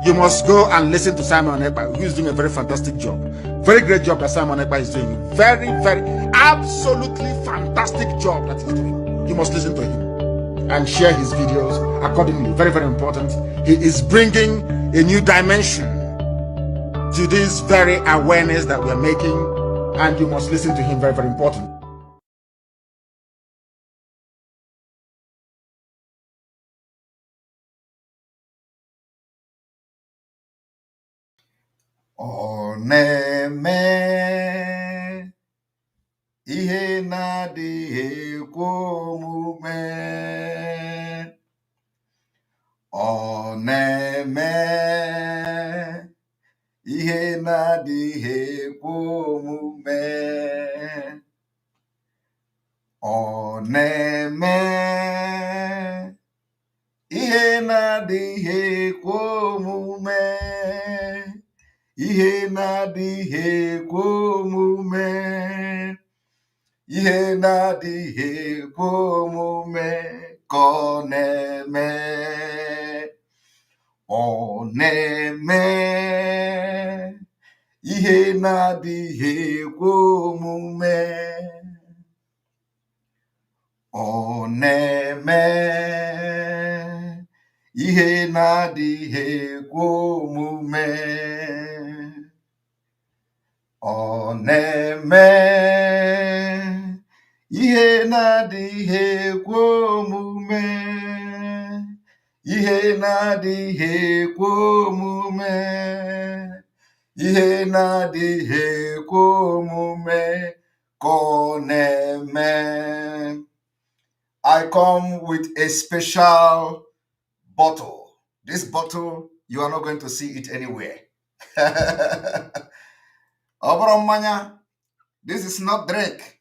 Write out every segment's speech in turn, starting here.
You must go and listen to Simon Ekpa, who is doing a very fantastic job. Very great job that Simon Ekpa is doing. Very, very, absolutely fantastic job that he's doing. You must listen to him and share his videos accordingly. Very, very important. He is bringing a new dimension to this very awareness that we're making, and you must listen to him. Very, very important. Oneme ihe na-adịghị ekwe omume. Oneme ihe na-adịghị ekwe omume. Oneme ihe na-adịghị ekwe omume. Ihe na-adịghị ekwe omume. Ihe na-adịghị ekwe omume ka ọ na-eme. Ọ na-eme ihe na-adịghị ekwe omume. Ọ na-eme ihe na-adịghị ekwe omume. Ọ na-eme ihe na-adịghị ekwe omume. Ihe na-adịghị ekwe omume. Ihe na-adịghị ekwe omume ka ọ na-eme. I come with a special bottle. This bottle, you are not going to see it anywhere. This is not drink,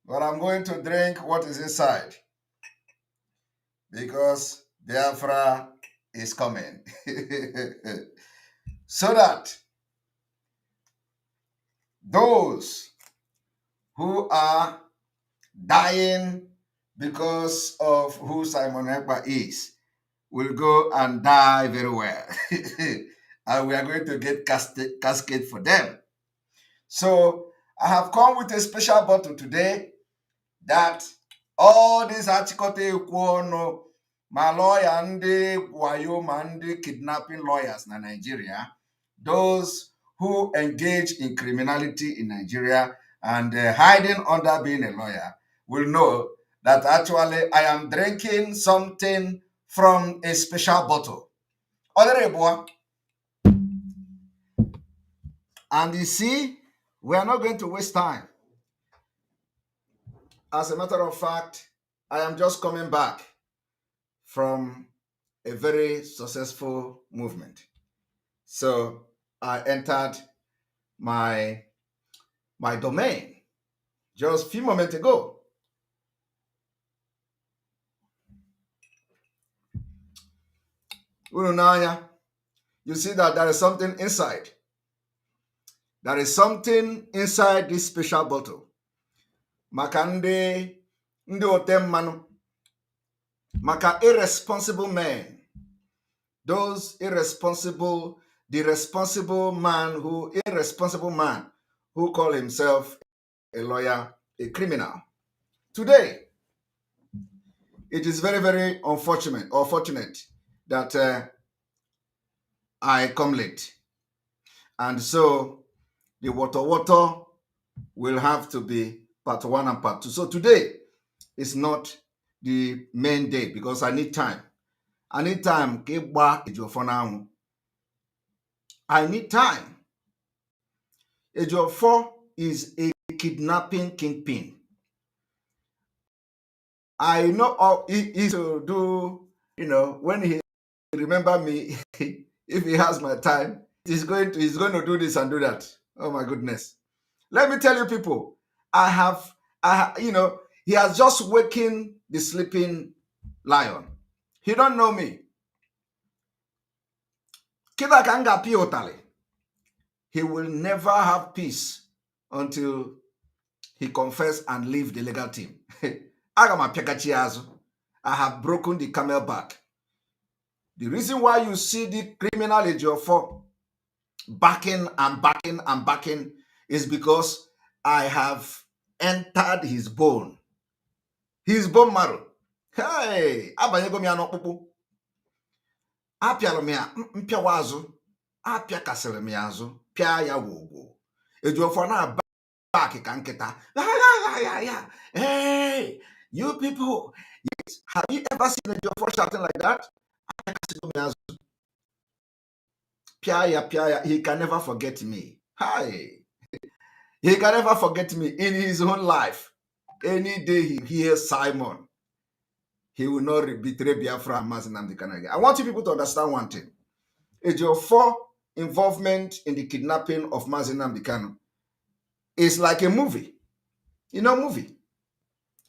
but I'm going to drink what is inside because Biafra is coming. So that those who are dying because of who Simon Ekpa is will go and die very well. And we are going to get casket for them. So I have come with a special bottle today that all these articles, my lawyer and the Wayo and the kidnapping lawyers in Nigeria, those who engage in criminality in Nigeria and hiding under being a lawyer, will know that actually I am drinking something from a special bottle. And you see, we are not going to waste time. As a matter of fact, I am just coming back from a very successful movement. So I entered my domain just a few moments ago. You see that there is something inside. There is something inside this special bottle. Maka ndị otem manu. Maka irresponsible men. Those irresponsible, the irresponsible man who call himself a lawyer, a criminal. Today, it is very, very fortunate that I come late. And so the water will have to be part 1 and part 2. So today is not the main day because I need time. I need time. I need time. Ejiofor is a kidnapping kingpin. I know he to do, when he remember me, if he has my time, he's going to do this and do that. Oh my goodness. Let me tell you people, he has just wakened the sleeping lion. He don't know me. He will never have peace until he confess and leave the legal team. I have broken the camel back. The reason why you see the criminal Ejiofor backing and backing and backing is because I have entered his bone marrow. Hey, abanyego m ya n'ọkpụkpụ. Apịara m ya mpịawa azụ, apịakasịrị m ya azụ, pịa ya gwogwo. Ejiofor na-back ka nkịta. Hey, you people, yes, have you ever seen Ejiofor shouting like that? Pia, he can never forget me. Hi. He can never forget me in his own life. Any day he hears Simon, he will not betray Biafra and Mazinam again. I want you people to understand one thing. Ejiofor involvement in the kidnapping of Mazinam Kanu is like a movie. You know, movie.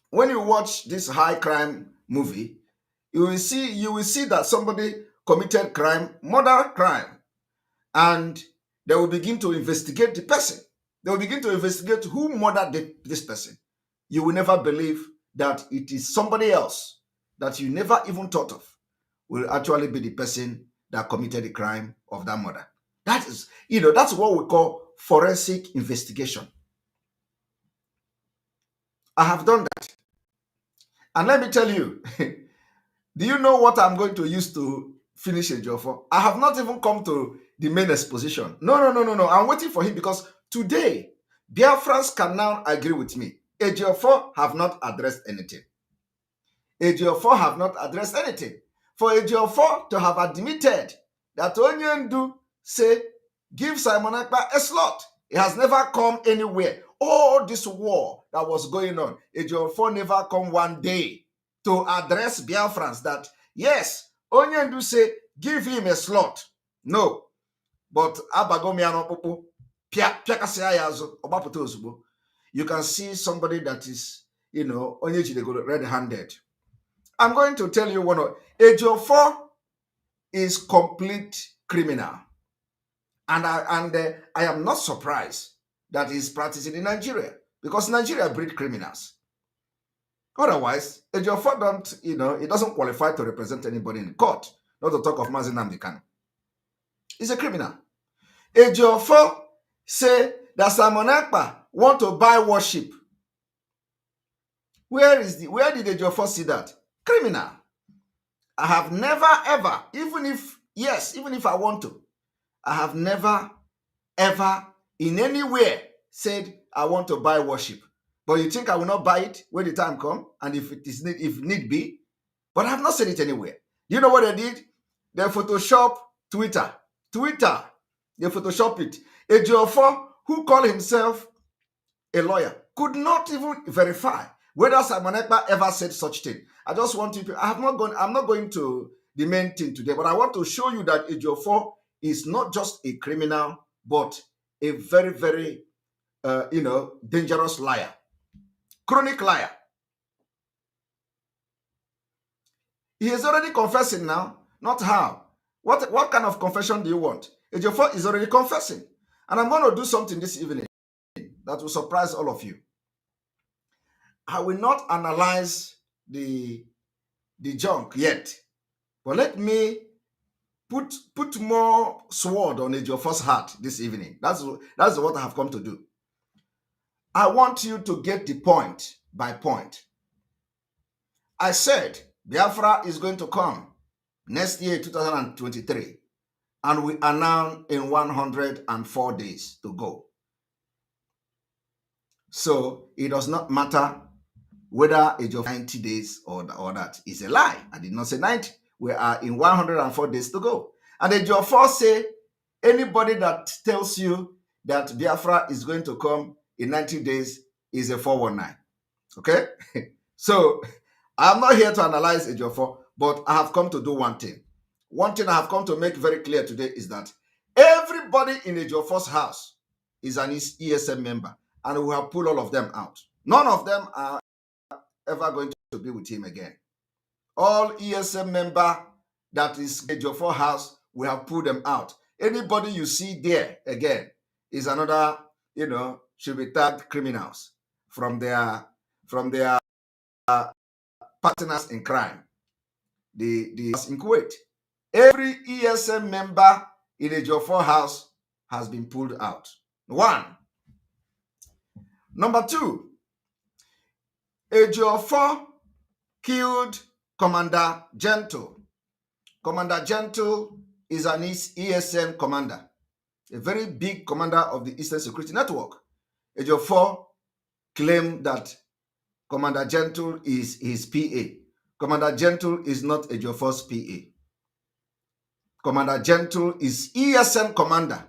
When you watch this high crime movie, you will see that somebody committed crime, murder crime, and they will begin to investigate the person. They will begin to investigate who murdered this person. You will never believe that it is somebody else that you never even thought of will actually be the person that committed the crime of that murder. That is, that's what we call forensic investigation. I have done that. And let me tell you, do you know what I'm going to use to finish Ejiofor? I have not even come to the main exposition. No. I'm waiting for him because today, Biafrans can now agree with me. Ejiofor have not addressed anything. Ejiofor have not addressed anything. For Ejiofor to have admitted that Onyendu say, give Simon Ekpa a slot. It has never come anywhere. All this war that was going on, Ejiofor never come one day to address Biafrans that, yes, Onyendu say, give him a slot. No. But you can see somebody that is, red-handed. I'm going to tell you one of Ejiofor is complete criminal. And I am not surprised that he's practicing in Nigeria because Nigeria breed criminals. Otherwise, Ejiofor it doesn't qualify to represent anybody in court, not to talk of Mazinam Kanu. He's a criminal. Ejiofor say that Simon Ekpa want to buy worship. Where did Ejiofor see that? Criminal. I have never ever, even if I want to, I have never ever in anywhere said I want to buy worship. But you think I will not buy it when the time comes and if need be? But I have not said it anywhere. You know what they did? They Photoshop Twitter. They Photoshop it. Ejiofor, who called himself a lawyer, could not even verify whether Simon Ekpa ever said such thing. I just want you to, I'm not going to the main thing today, but I want to show you that Ejiofor is not just a criminal, but a very, very, dangerous liar. Chronic liar. He is already confessing now, not how. What kind of confession do you want? Ejiofor is already confessing. And I'm going to do something this evening that will surprise all of you. I will not analyze the junk yet, but let me put more sword on Ejiofor's heart this evening. That's what I have come to do. I want you to get the point by point. I said Biafra is going to come next year, 2023, and we are now in 104 days to go. So it does not matter whether age of 90 days or that is a lie. I did not say 90. We are in 104 days to go. And Ejiofor say anybody that tells you that Biafra is going to come in 90 days is a 419. Okay? So I'm not here to analyze Ejiofor, but I have come to do one thing. One thing I have come to make very clear today is that everybody in Ejiofor's house is an ESM member, and we have pulled all of them out. None of them are ever going to be with him again. All ESM member that is Ejiofor house, we have pulled them out. Anybody you see there again is another, should be tagged criminals from their partners in crime. The in Kuwait. Every ESN member in Ejiofor house has been pulled out. One. Number two, Ejiofor killed Commander Gentle. Commander Gentle is an ESN commander, a very big commander of the Eastern Security Network. Ejiofor claimed that Commander Gentle is his PA. Commander Gentle is not Ejiofor's PA. Commander Gentle is ESN commander.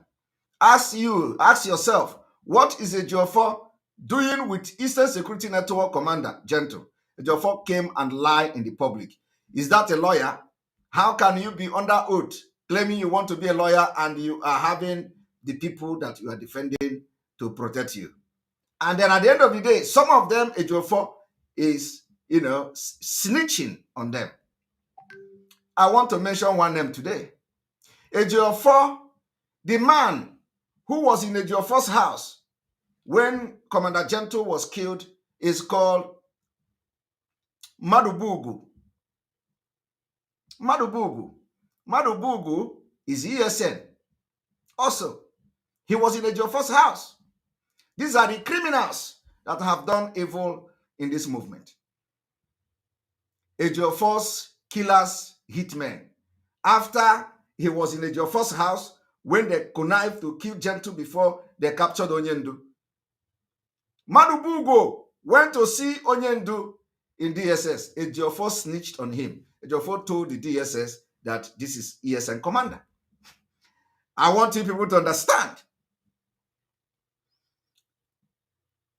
Ask yourself, what is Ejiofor doing with Eastern Security Network commander Gentle? Ejiofor came and lied in the public. Is that a lawyer? How can you be under oath claiming you want to be a lawyer and you are having the people that you are defending to protect you? And then at the end of the day, some of them, Ejiofor is, snitching on them. I want to mention one name today. Ejiofor, the man who was in Ejiofor's house when Commander Gentle was killed, is called Madubugu. Madubugu is ESN. Also, he was in Ejiofor's house. These are the criminals that have done evil in this movement. Ejiofor's killers, hitmen. After he was in Ejiofor's house, when they connived to kill Gentle before they captured Onyendu, Madubugo went to see Onyendu in DSS. Ejiofor snitched on him. Ejiofor told the DSS that this is ESN commander. I want you people to understand.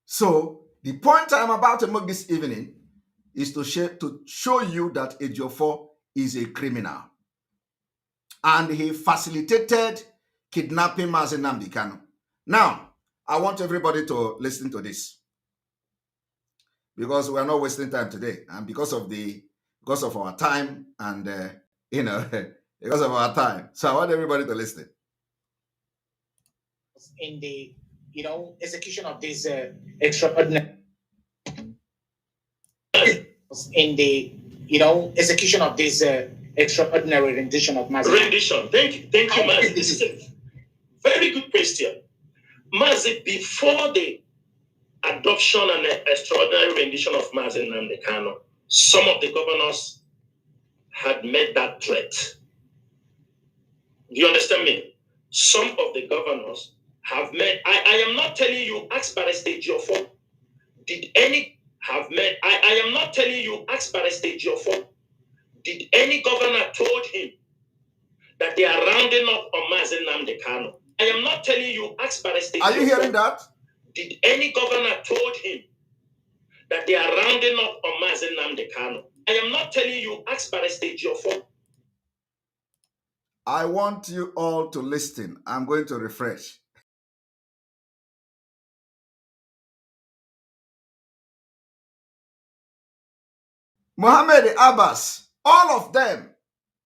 So the point I'm about to make this evening is to show you that Ejiofor is a criminal. And he facilitated kidnapping Mazi Nnamdi Kanu. Now, I want everybody to listen to this, because we are not wasting time today, and because of our time, and because of our time. So I want everybody to listen. In the execution of this extraordinary execution of this extraordinary rendition of Mazi. Rendition. Thank you, Mazi. This is a very good question. Mazi, before the adoption and extraordinary rendition of Mazi Nnamdi Kanu, some of the governors had made that threat. Do you understand me? Some of the governors have made. I am not telling you, ask Barrister Ejiofor. Did any have made? I am not telling you, ask Barrister Ejiofor. Did any governor told him that they are rounding up on Mazi Nnamdi Kanu? I am not telling you, ask Barrister Ejiofor. Are you hearing that? Did any governor told him that they are rounding up on Mazi Nnamdi Kanu? I am not telling you, ask Barrister Ejiofor. I want you all to listen. I'm going to refresh. Mohammed Abbas, all of them,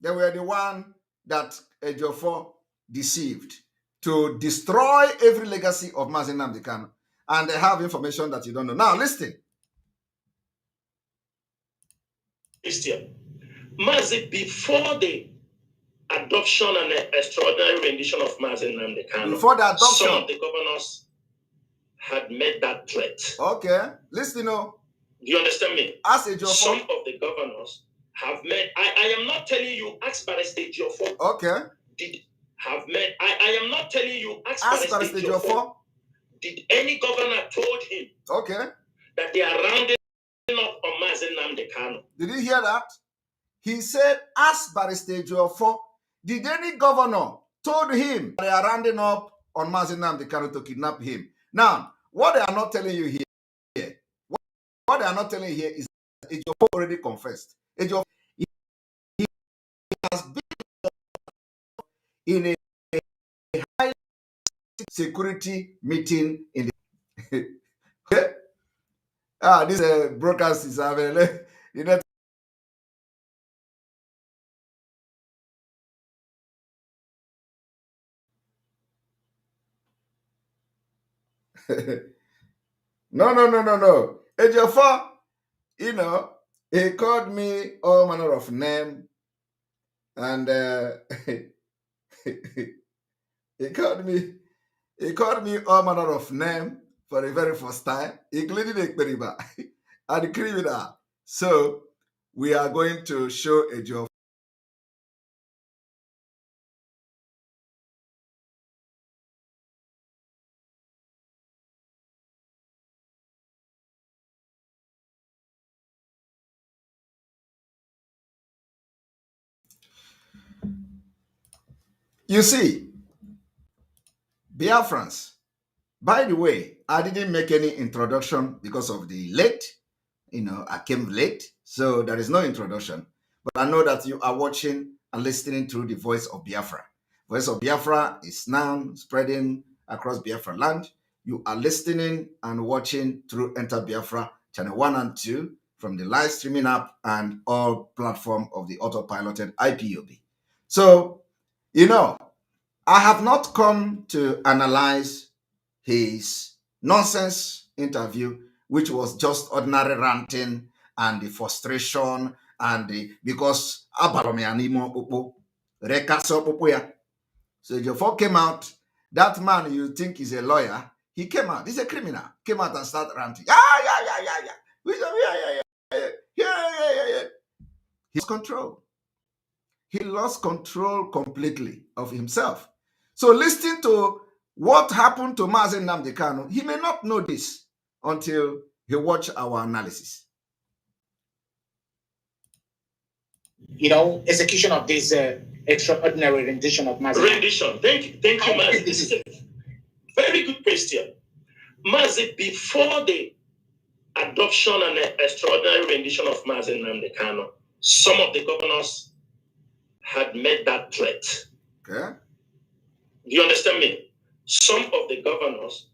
they were the one that Ejiofor deceived to destroy every legacy of Mazi Nnamdi Kanu. And they have information that you don't know. Now, listen. Christian, Mazi, before the adoption and extraordinary rendition of Mazi Nnamdi Kanu, Before the adoption, some of the governors had made that threat. Okay, listen. Do you understand me? Ask Ejiofor. Some of the governors have made. I am not telling you, ask Barrister Ejiofor. Okay. Did have made. I am not telling you, ask Barrister Ejiofor. Did any governor told him? Okay. That they are rounding up on Mazi Nnamdi Kanu? Did you hear that? He said, ask Barrister Ejiofor. Did any governor told him they are rounding up on Mazi Nnamdi Kanu to kidnap him? Now, what they are not telling you here, what they are not telling you here is that Ejiofor already confessed. Ejiofor, he has been in a high security meeting in the this broadcast is available. No. Ejiofor, he called me all manner of name. And he called me all manner of name for the very first time, including Ekperiba and the criminal. So we are going to show Ejiofor. You see, Biafrans. By the way, I didn't make any introduction because of the late. I came late, so there is no introduction. But I know that you are watching and listening through the Voice of Biafra. Voice of Biafra is now spreading across Biafra land. You are listening and watching through Enter Biafra channel 1 and 2 from the live streaming app and all platform of the autopiloted IPOB. So, I have not come to analyze his nonsense interview, which was just ordinary ranting and the frustration and because so Ejiofor came out. That man you think is a lawyer, he came out. He's a criminal. Came out and started ranting. He lost control. He lost control completely of himself. So listening to what happened to Mazen Nnamdi Kanu, he may not know this until he watch our analysis. Execution of this extraordinary rendition of Mazi. Rendition. Thank you, Mazi. This is a very good question. Mazi, before the adoption and extraordinary rendition of Mazi Nnamdi Kanu, some of the governors had made that threat. Okay. Do you understand me? Some of the governors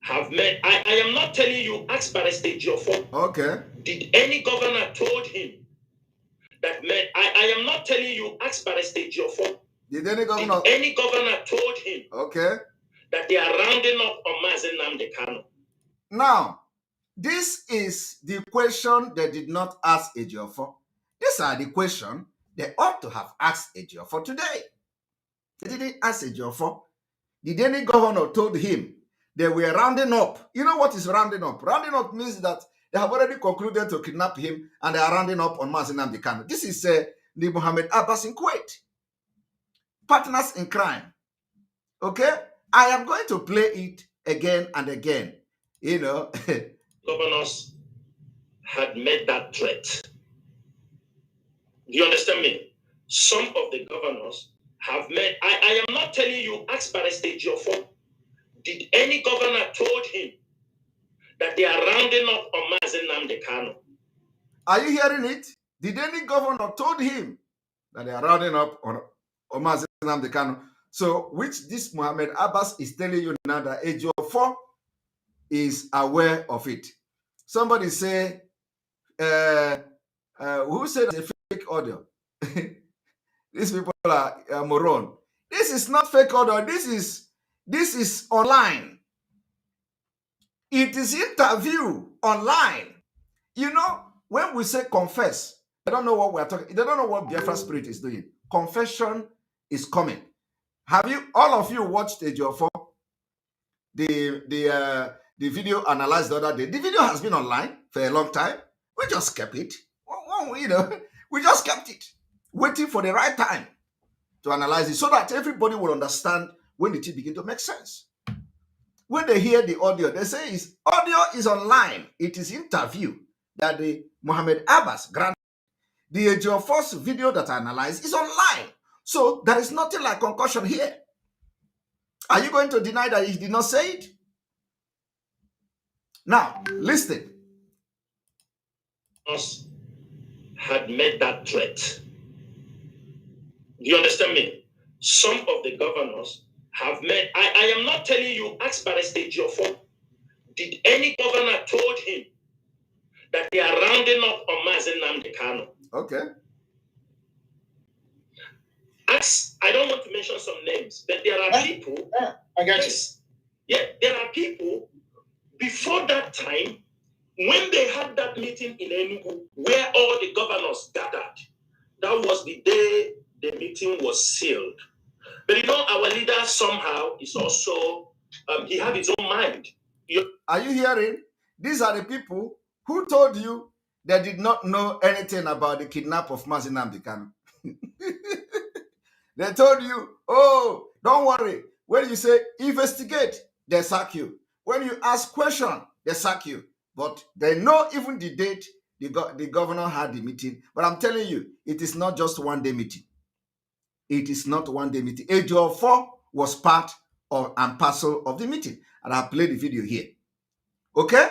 have made. I am not telling you, ask Barrister Ejiofor. Okay. Did any governor told him that made? I am not telling you, ask Barrister Ejiofor. Did any governor told him? Okay. That they are rounding up on Mazi Nnamdi Kanu. Now, this is the question they did not ask Ejiofor. These are the questions they ought to have asked Ejiofor today. They didn't ask Ejiofor. Did any governor told him they were rounding up? You know what is rounding up? Rounding up means that they have already concluded to kidnap him and they are rounding up on Mazi Nnamdi Kanu. This is the Mohammed Abbas in Kuwait. Partners in crime. Okay? I am going to play it again and again. Governors had made that threat. Do you understand me? Some of the governors have made. I am not telling you, ask Barrister Ejiofor. Did any governor told him that they are rounding up on Mazi Nnamdi Kanu? Are you hearing it? Did any governor told him that they are rounding up on Mazi Nnamdi Kanu? So, which this Mohammed Abbas is telling you now that Ejiofor is aware of it. Somebody say, who said it's a fake audio? These people are moron. This is not fake audio. This is online. It is interview online. When we say confess, I don't know what we're talking. They don't know what Biafra Spirit is doing. Confession is coming. Have you, all of you, watched Ejiofor? The video analyzed the other day. The video has been online for a long time. We just kept it. We just kept it, waiting for the right time to analyze it so that everybody will understand when it begin to make sense. When they hear the audio, they say audio is online. It is interview that the Mohammed Abbas granted. The Ejiofor's video that I analyzed is online. So there is nothing like concussion here. Are you going to deny that he did not say it? Now, listen. Had made that threat. Do you understand me? Some of the governors have made. I am not telling you, ask Barrister Ejiofor. Did any governor told him that they are rounding up on Mazi Nnamdi Kanu? Okay. I don't want to mention some names, but there are people. I got you. Yeah, there are people before that time when they had that meeting in Enugu where all the governors gathered. That was the day the meeting was sealed. But you know, our leader somehow is also, he had his own mind. Are you hearing? These are the people who told you they did not know anything about the kidnap of Mazi Nnamdi Kanu. They told you, oh, don't worry. When you say investigate, they sack you. When you ask question, they sack you. But they know even the date the governor had the meeting. But I'm telling you, it is not just one day meeting. It is not one day meeting. Ejiofor was part of and parcel of the meeting. And I played the video here. Okay?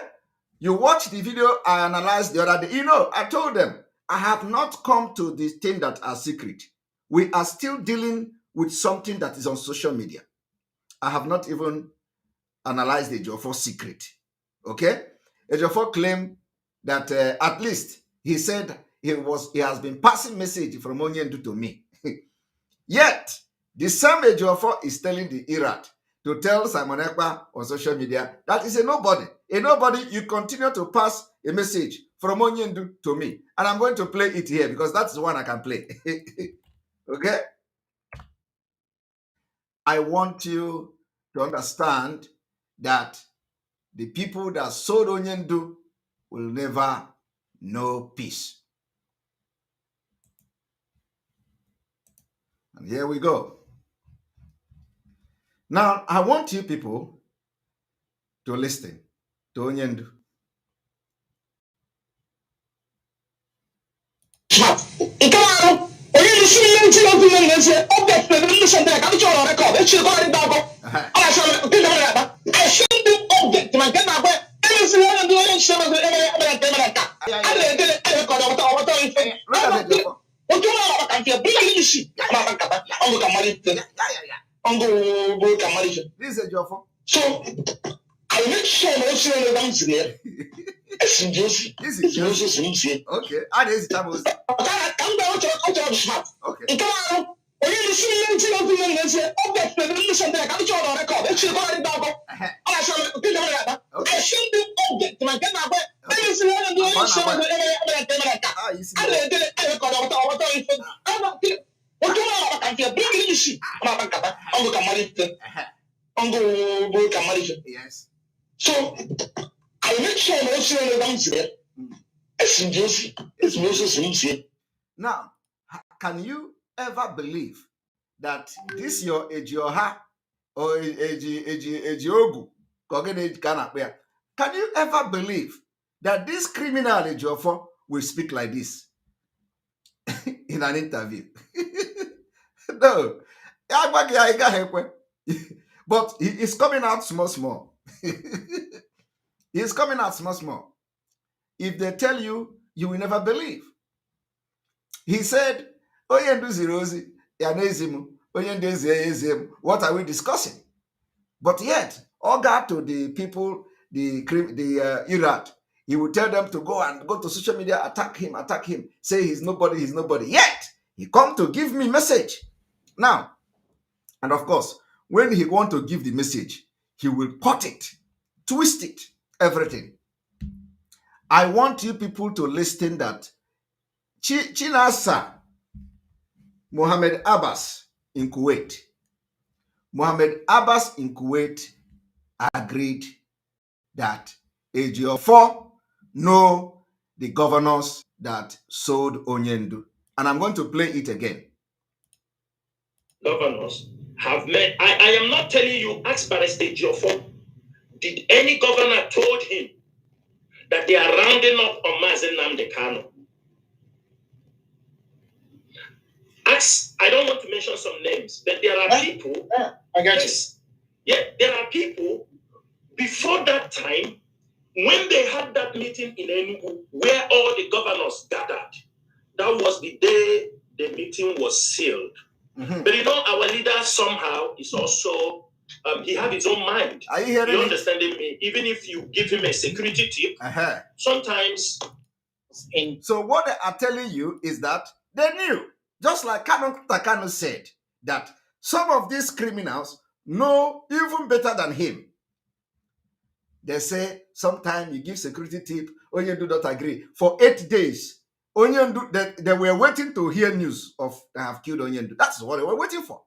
You watch the video I analyzed the other day. You know, I told them, I have not come to the thing that are secret. We are still dealing with something that is on social media. I have not even analyzed the Ejiofor secret. Okay? Ejiofor claimed that at least he said he has been passing message from Onyendu to me. Yet, the same Ejiofor is telling the Iraq to tell Simon Ekpa on social media that is a nobody. A nobody, you continue to pass a message from Onyendu to me. And I'm going to play it here because that's the one I can play. Okay? I want you to understand that the people that sold Onyendu will never know peace. And here we go. Now, I want you people to listen to Onyendu. This is Ejiofor. So I make sure most of them here. This is Joseph. Okay. And this is Tabos. Okay. Yes. So I make sure most of them here. Now, can you ever believe that this your Ejioha or Ejiogu, can you ever believe that this criminal Ejiofor will speak like this in an interview? No. But he is coming out small. He is coming out small. If they tell you, you will never believe. He said, what are we discussing? But yet, all got to the people, the Iraq, he will tell them to go to social media, attack him, say he's nobody. Yet, he come to give me message. Now, and of course, when he want to give the message, he will cut it, twist it, everything. I want you people to listen that Chinasa Mohammed Abbas in Kuwait agreed that Ejiofor know the governors that sold Onyendu. And I'm going to play it again. Governors have met. I am not telling you, ask Barrister Ejiofor. Did any governor told him that they are rounding up on Mazi Nnamdi Kanu? Ask, I don't want to mention some names, but there are people. I got yes, you. Yeah, there are people before that time when they had that meeting in Enugu where all the governors gathered. That was the day the meeting was sealed. Mm-hmm. But you know, our leader somehow is also, he had his own mind. Are you hearing You understanding me? Even if you give him a security tip, sometimes. So what they are telling you is that they knew, just like Takano said, that some of these criminals know even better than him. They say, sometimes you give security tip, or you do not agree. For 8 days, Onyendu, they were waiting to hear news of they have killed Onyendu. That's what they were waiting for.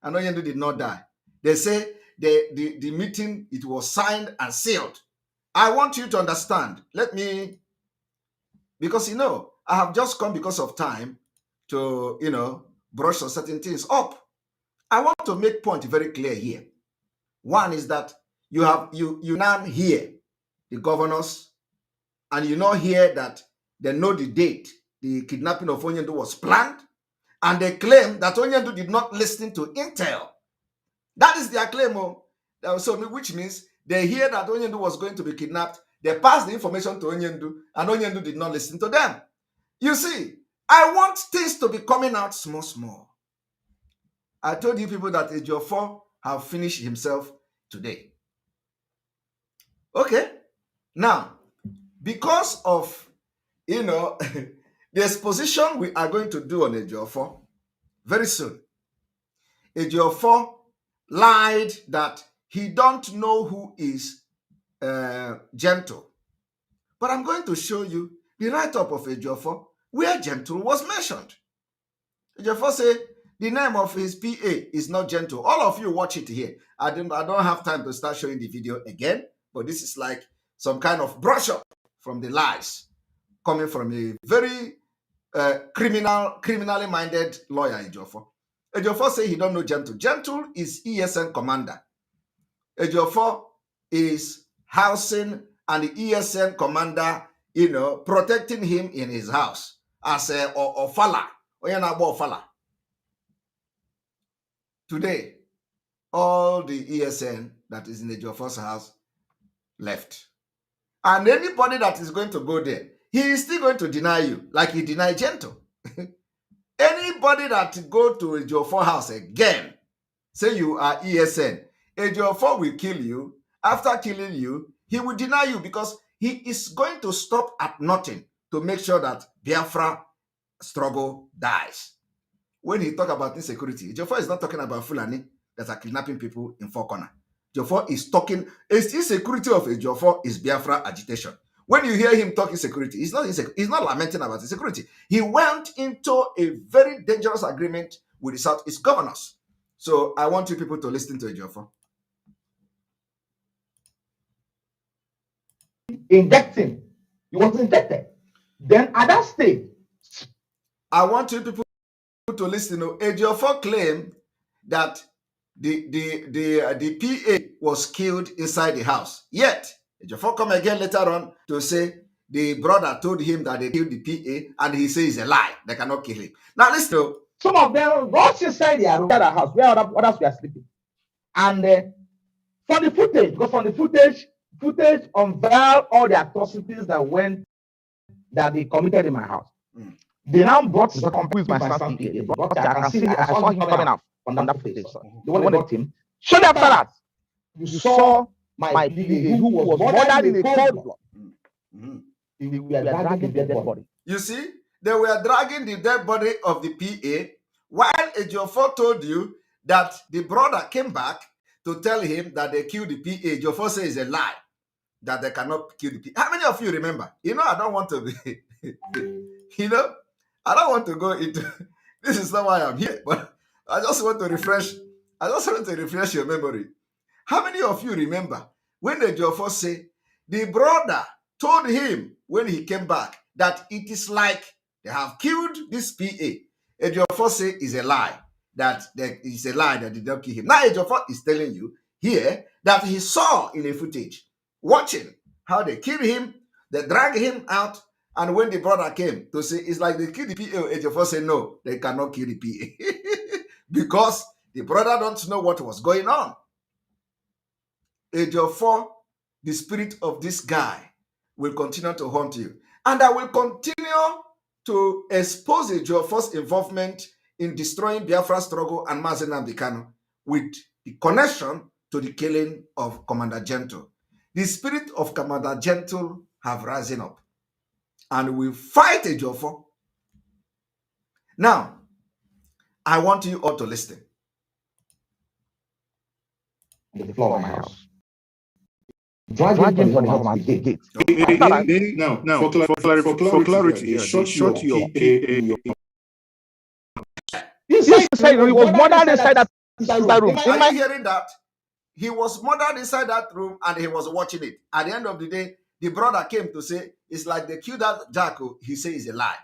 And Onyendu did not die. They say the meeting, it was signed and sealed. I want you to understand. Let me, because I have just come because of time to brush on certain things up. I want to make point very clear here. One is that you now hear the governors, and you now hear that they know the date the kidnapping of Onyendu was planned, and they claim that Onyendu did not listen to intel. That is their claim. So, which means they hear that Onyendu was going to be kidnapped. They passed the information to Onyendu, and Onyendu did not listen to them. You see, I want things to be coming out small. I told you people that Ejiofor have finished himself today. Okay. Now, because of, the exposition we are going to do on Ejiofor very soon, Ejiofor lied that he don't know who is Gentle. But I'm going to show you the write-up of Ejiofor where Gentle was mentioned. Ejiofor said the name of his PA is not Gentle. All of you watch it here. I don't have time to start showing the video again, but this is like some kind of brush up from the lies coming from a very criminally minded lawyer, Ejiofor. Ejiofor say he don't know Gentle. Gentle is ESN commander. Ejiofor is housing an ESN commander, protecting him in his house as a Ofala. Ofala. Today, all the ESN that is in Ejiofor's house left. And anybody that is going to go there, he is still going to deny you, like he denied Gentle. Anybody that go to Ejiofor house again, say you are ESN, Ejiofor will kill you. After killing you, he will deny you because he is going to stop at nothing to make sure that Biafra struggle dies. When he talk about insecurity, Ejiofor is not talking about Fulani that are kidnapping people in Four Corner. Ejiofor is talking, insecurity of Ejiofor is Biafra agitation. When you hear him talking security, he's not lamenting about insecurity. He went into a very dangerous agreement with the Southeast governors. So I want you people to listen to Ejiofor. Injecting. He was injected. Then at that stage, I want you people to listen. Ejiofor claimed that the PA was killed inside the house. Yet, Ejiofor come again later on to say the brother told him that they killed the PA, and he says it's a lie. They cannot kill him. Now listen. Some of them rushed inside their house where others were sleeping. And from the footage, because from the footage unveiled all the atrocities that they committed in my house. They now brought the who is my son PA. I saw him coming out from that footage. The one they brought him. Shortly after that, you saw my PA who was murdered in a cold blood. They were dragging the dead body. You see, they were dragging the dead body of the PA, while Ejiofor told you that the brother came back to tell him that they killed the PA. Ejiofor says it's a lie, that they cannot kill the PA. How many of you remember? I don't want to be, I don't want to go into, this is not why I'm here, but I just want to refresh your memory. How many of you remember when Ejiofor said the brother told him when he came back that it is like they have killed this PA? Ejiofor say is a lie, that is a lie that they don't kill him. Now Ejiofor is telling you here that he saw in a footage, watching how they kill him, they drag him out, and when the brother came to say it's like they killed the PA, Ejiofor said no, they cannot kill the PA because the brother don't know what was going on. Ejiofor, the spirit of this guy will continue to haunt you. And I will continue to expose Ejiofor's involvement in destroying Biafra struggle and Mazi Nnamdi Kanu with the connection to the killing of Commander Gentle. The spirit of Commander Gentle have risen up and will fight Ejiofor. Now, I want you all to listen. The floor of my house. dragging from the home at the gate. Now, for clarity, they shot your PA in your. Inside, he was murdered inside that room. Are you hearing that? He was murdered inside that room and he was watching it. At the end of the day, the brother came to say, it's like they killed that Jacko. He says it's a lie.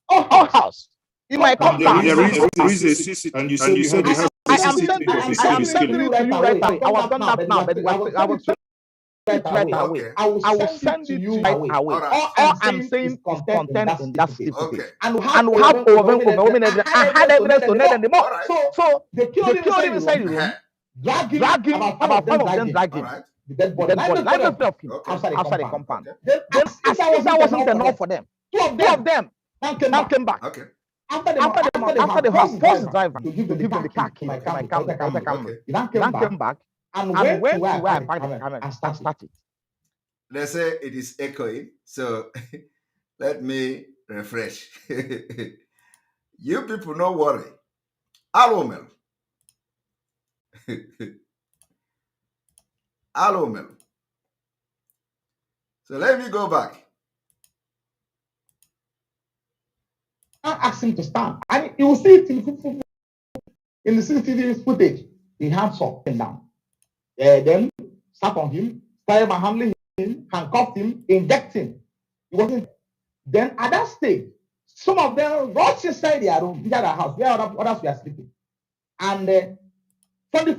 Our house. In my compound. There is a CCTV, and you said you have I am sending it to you right away. I was done that now, but I will send it right away. Okay. I will send it to you right away. All I'm saying is content in that certificate. Okay. And we have overwhelming evidence. I had evidence to let them more. All So they killed him inside the room, drag him, about 5 of them drag him. All right. The dead body, lifeless of him Okay. outside the compound. Okay. Then, as if that wasn't enough for them, two of them now came back. Okay. After they have forced the driver to give them the car key to my Camel. Okay. He then came back and went to where I parked the Camel and started. They say it is echoing, so let me refresh. You people don't worry. Alomel. Alomel. So let me go back. I asked him to stand, and you will see it in the CCTV footage. He hands up and down. Then sat on him, started handling him, handcuffed him, inject him. He wasn't. Then at that stage, some of them rushed inside their room, inside their house, where others were sleeping. And from the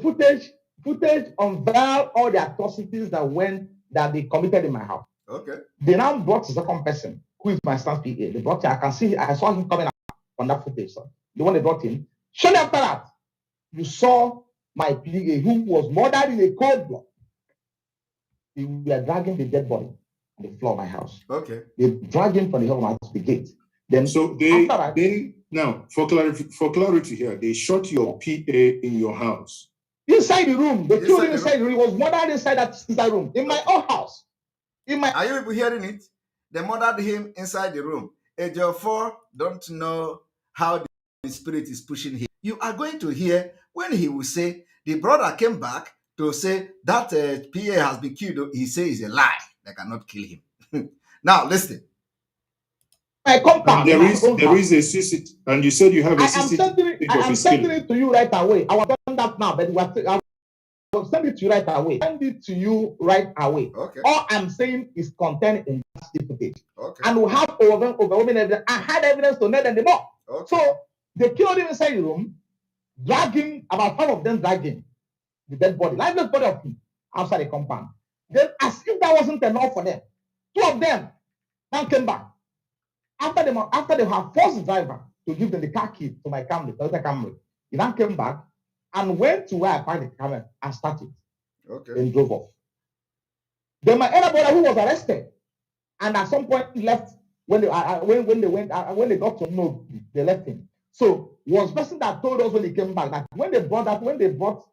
footage unveiled all the atrocities that they committed in my house. Okay. They now brought the second person, who is my son's PA. They brought him. I saw him coming out on that footage. So the one they brought him. Shortly after that, you saw my PA, who was murdered in a cold blood. They were dragging the dead body on the floor of my house. Okay. They dragged him from the home to the gate. Then So now for clarity here, they shot your PA in your house. inside the room. They killed him inside the room. He was murdered inside that room. In my own house. Are you people hearing it? They murdered him inside the room. Ejiofor don't know how the spirit is pushing him. You are going to hear when he will say, the brother came back to say that PA has been killed. He says it's a lie. They cannot kill him. Now, listen. My compound. There is a CCTV, and you said you have a CCTV. I am sending it to you right away. I was done that now, but I will send it to you right away. Send it to you right away. Okay. All I'm saying is content in that certificate. Okay. And we have overwhelming evidence. I had evidence to let them more. Okay. So they killed him inside the room, dragging, about 5 of them dragging the dead body, lifeless body of him outside the compound. Then, as if that wasn't enough for them, 2 of them now came back. After they have forced the driver to give them the car key to my Camel, the Camel, he then came back and went to where I parked the Camel and started. Okay. Then drove off. Then my elder brother, who was arrested, and at some point left when they got to know, they left him. So was person that told us when he came back that when they brought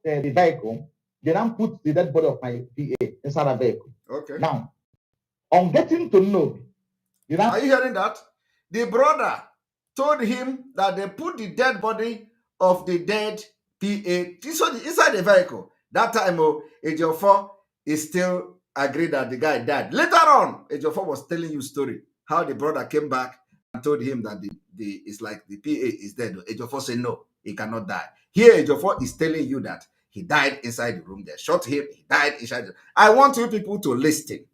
the vehicle, they then put the dead body of my PA inside the vehicle. Okay. Now, on getting to know, are you hearing that? The brother told him that they put the dead body of the dead PA inside the vehicle. That time, Ejiofor is still agreed that the guy died. Later on, Ejiofor was telling you story how the brother came back and told him that it's like the PA is dead. Ejiofor said no, he cannot die. Here, Ejiofor is telling you that he died inside the room. They shot him. He died inside. I want you people to listen.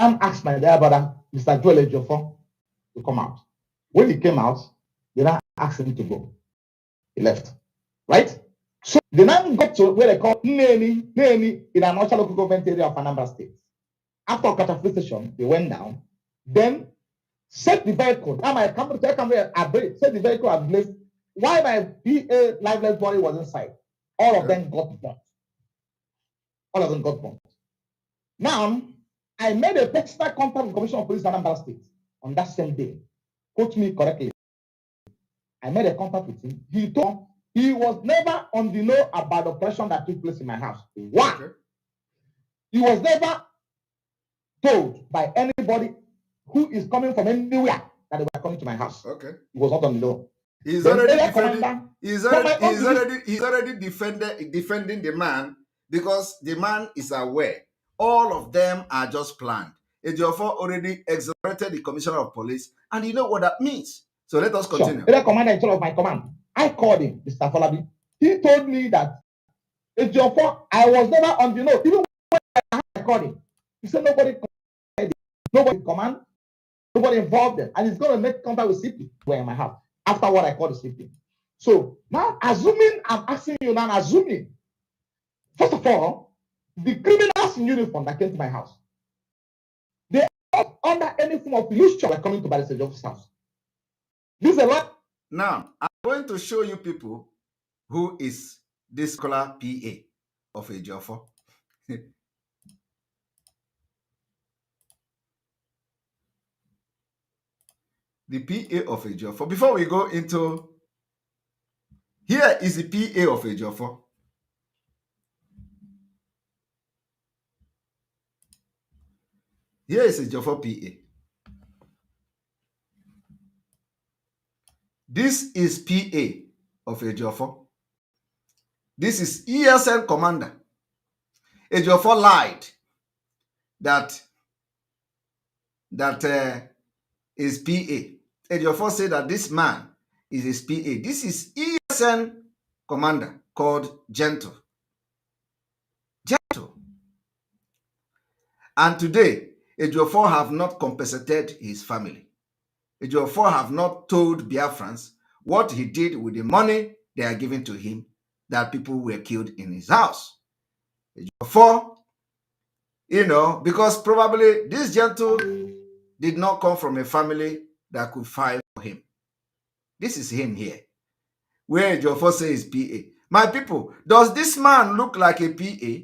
I asked my dear brother, Mr. Joel Ejiofor, to come out. When he came out, they now asked him to go. He left. Right? So they now got to where they call Neni in an Osha local government area of Anambra State. After Okata police station, they went down, then set the vehicle. Now my company set the vehicle ablaze. Why my PA lifeless body was inside? All of them got burnt. All of them got burnt. Now, I made a personal contact with Commissioner of Police Anambra State on that same day. Quote me correctly. I made a contact with him. He told he was never on the know about the operation that took place in my house. Why? Okay. He was never told by anybody who is coming from anywhere that they were coming to my house. Okay. He was not on the know. He's Then already area defending. commander, He's from my already defending the man because the man is aware. All of them are just planned. Ejiofor already exonerated the commissioner of police, and you know what that means. So let us continue. area commander in charge of my command, I called him, Mr. Falabi. He told me that Ejiofor, I was never on the note. Even when I called him, he said nobody command, nobody involved them, and he's going to make contact with CP where in my house after what I called the CP. So now, assuming I'm asking you now, assuming, first of all, the criminals in uniform that came to my house, they are not under any form of police charge coming to Barrister Ejiofor's house. This is a lot. Now, I'm going to show you people who is this particular PA of Ejiofor. The PA of Ejiofor. Before we go into, here is the PA of Ejiofor. Here is Ejiofor PA. This is PA of Ejiofor. This is ESN commander. Ejiofor lied that is PA. Ejiofor said that this man is his PA. This is ESN commander called Gentle. Gentle. And today, Ejiofor have not compensated his family. Ejiofor have not told Biafrans what he did with the money they are giving to him, that people were killed in his house. Ejiofor, because probably this Gentle did not come from a family that could fight for him. This is him here, where Ejiofor says PA. My people, does this man look like a PA?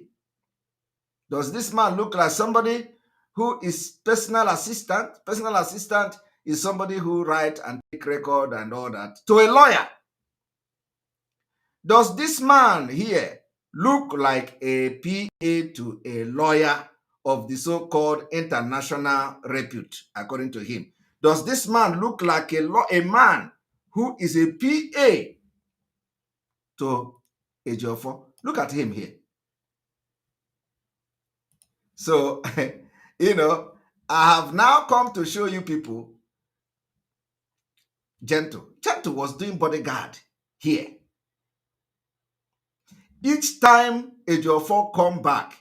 Does this man look like somebody who is personal assistant? Personal assistant is somebody who write and take record and all that to a lawyer. Does this man here look like a PA to a lawyer of the so-called international repute, according to him? Does this man look like a man who is a PA to Ejiofor? Look at him here. So, I have now come to show you people Gentle. Gentle was doing bodyguard here. Each time Ejiofor come back,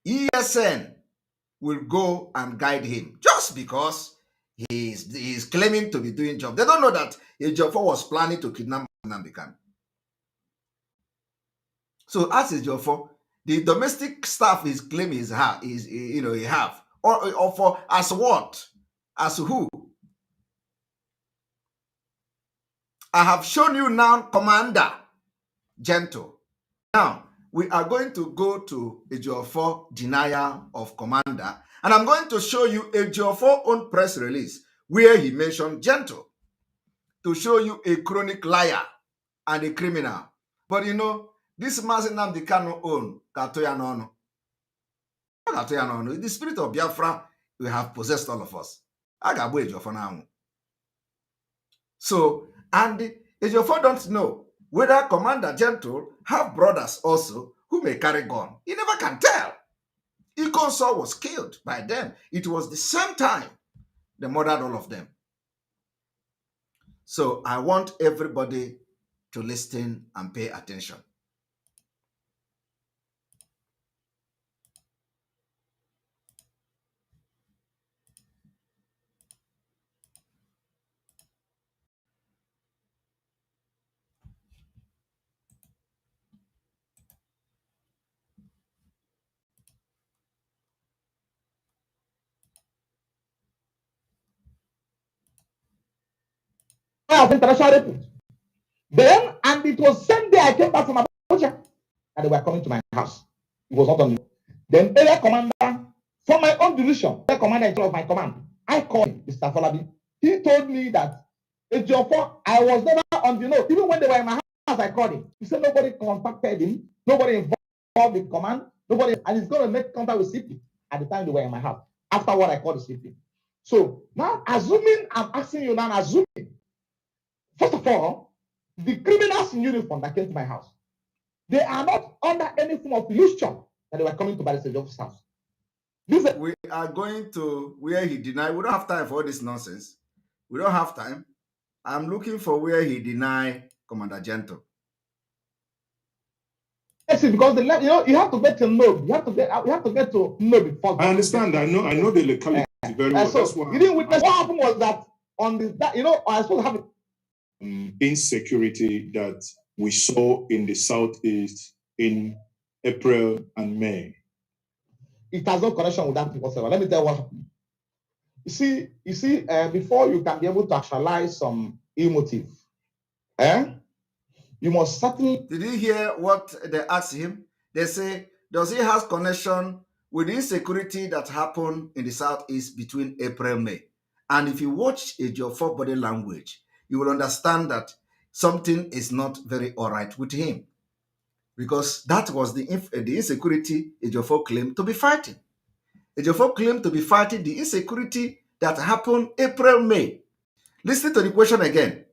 ESN will go and guide him just because he is claiming to be doing job. They don't know that Ejiofor was planning to kidnap Nnamdi Kanu. So as Ejiofor, the domestic staff is claiming he have, or for as what, as who? I have shown you now, Commander Gentle. Now we are going to go to Ejiofor denial of commander, and I'm going to show you Ejiofor own press release where he mentioned Gentle to show you a chronic liar and a criminal. But this man Nnamdi Kanu own Katoya no. The spirit of Biafra will have possessed all of us. I got Ejiofor now. So, and Ejiofor don't know whether Commander Gentle have brothers also who may carry gun. He never can tell. Ikonso was killed by them. It was the same time they murdered all of them. So I want everybody to listen and pay attention. Of international report. Then, and it was same day I came back from Abuja, and they were coming to my house. It was not on. Then area commander from my own division, the commander in charge of my command, I called him, Mr. Falabi. He told me that Ejiofor, I was never on the note. Even when they were in my house, I called him. He said nobody contacted him, nobody involved in command, nobody, and he's going to make contact with CP at the time they were in my house, after what I called the CP. So now, assuming I'm asking you now, assuming First of all, the criminals in uniform that came to my house, they are not under any form of illusion that they were coming to Barrister Ejiofor's house. We are going to where he denied. We don't have time for all this nonsense. We don't have time. I'm looking for where he denied Commander Gento. Yes, because you have to get to know. You have to get to know before. I understand. I know the locality very well. So That's why you didn't witness. What happened was that on this, I was supposed to have insecurity that we saw in the southeast in April and May. It has no connection with that whatsoever. Let me tell you what happened. You see, before you can be able to actualize some ill motive, you must certainly. Did you hear what they asked him? They say, does he have connection with the insecurity that happened in the southeast between April and May? And if you watch Ejiofor body language, you will understand that something is not very all right with him. Because that was the insecurity Ejiofor claimed to be fighting. Ejiofor claimed to be fighting the insecurity that happened April, May. Listen to the question again.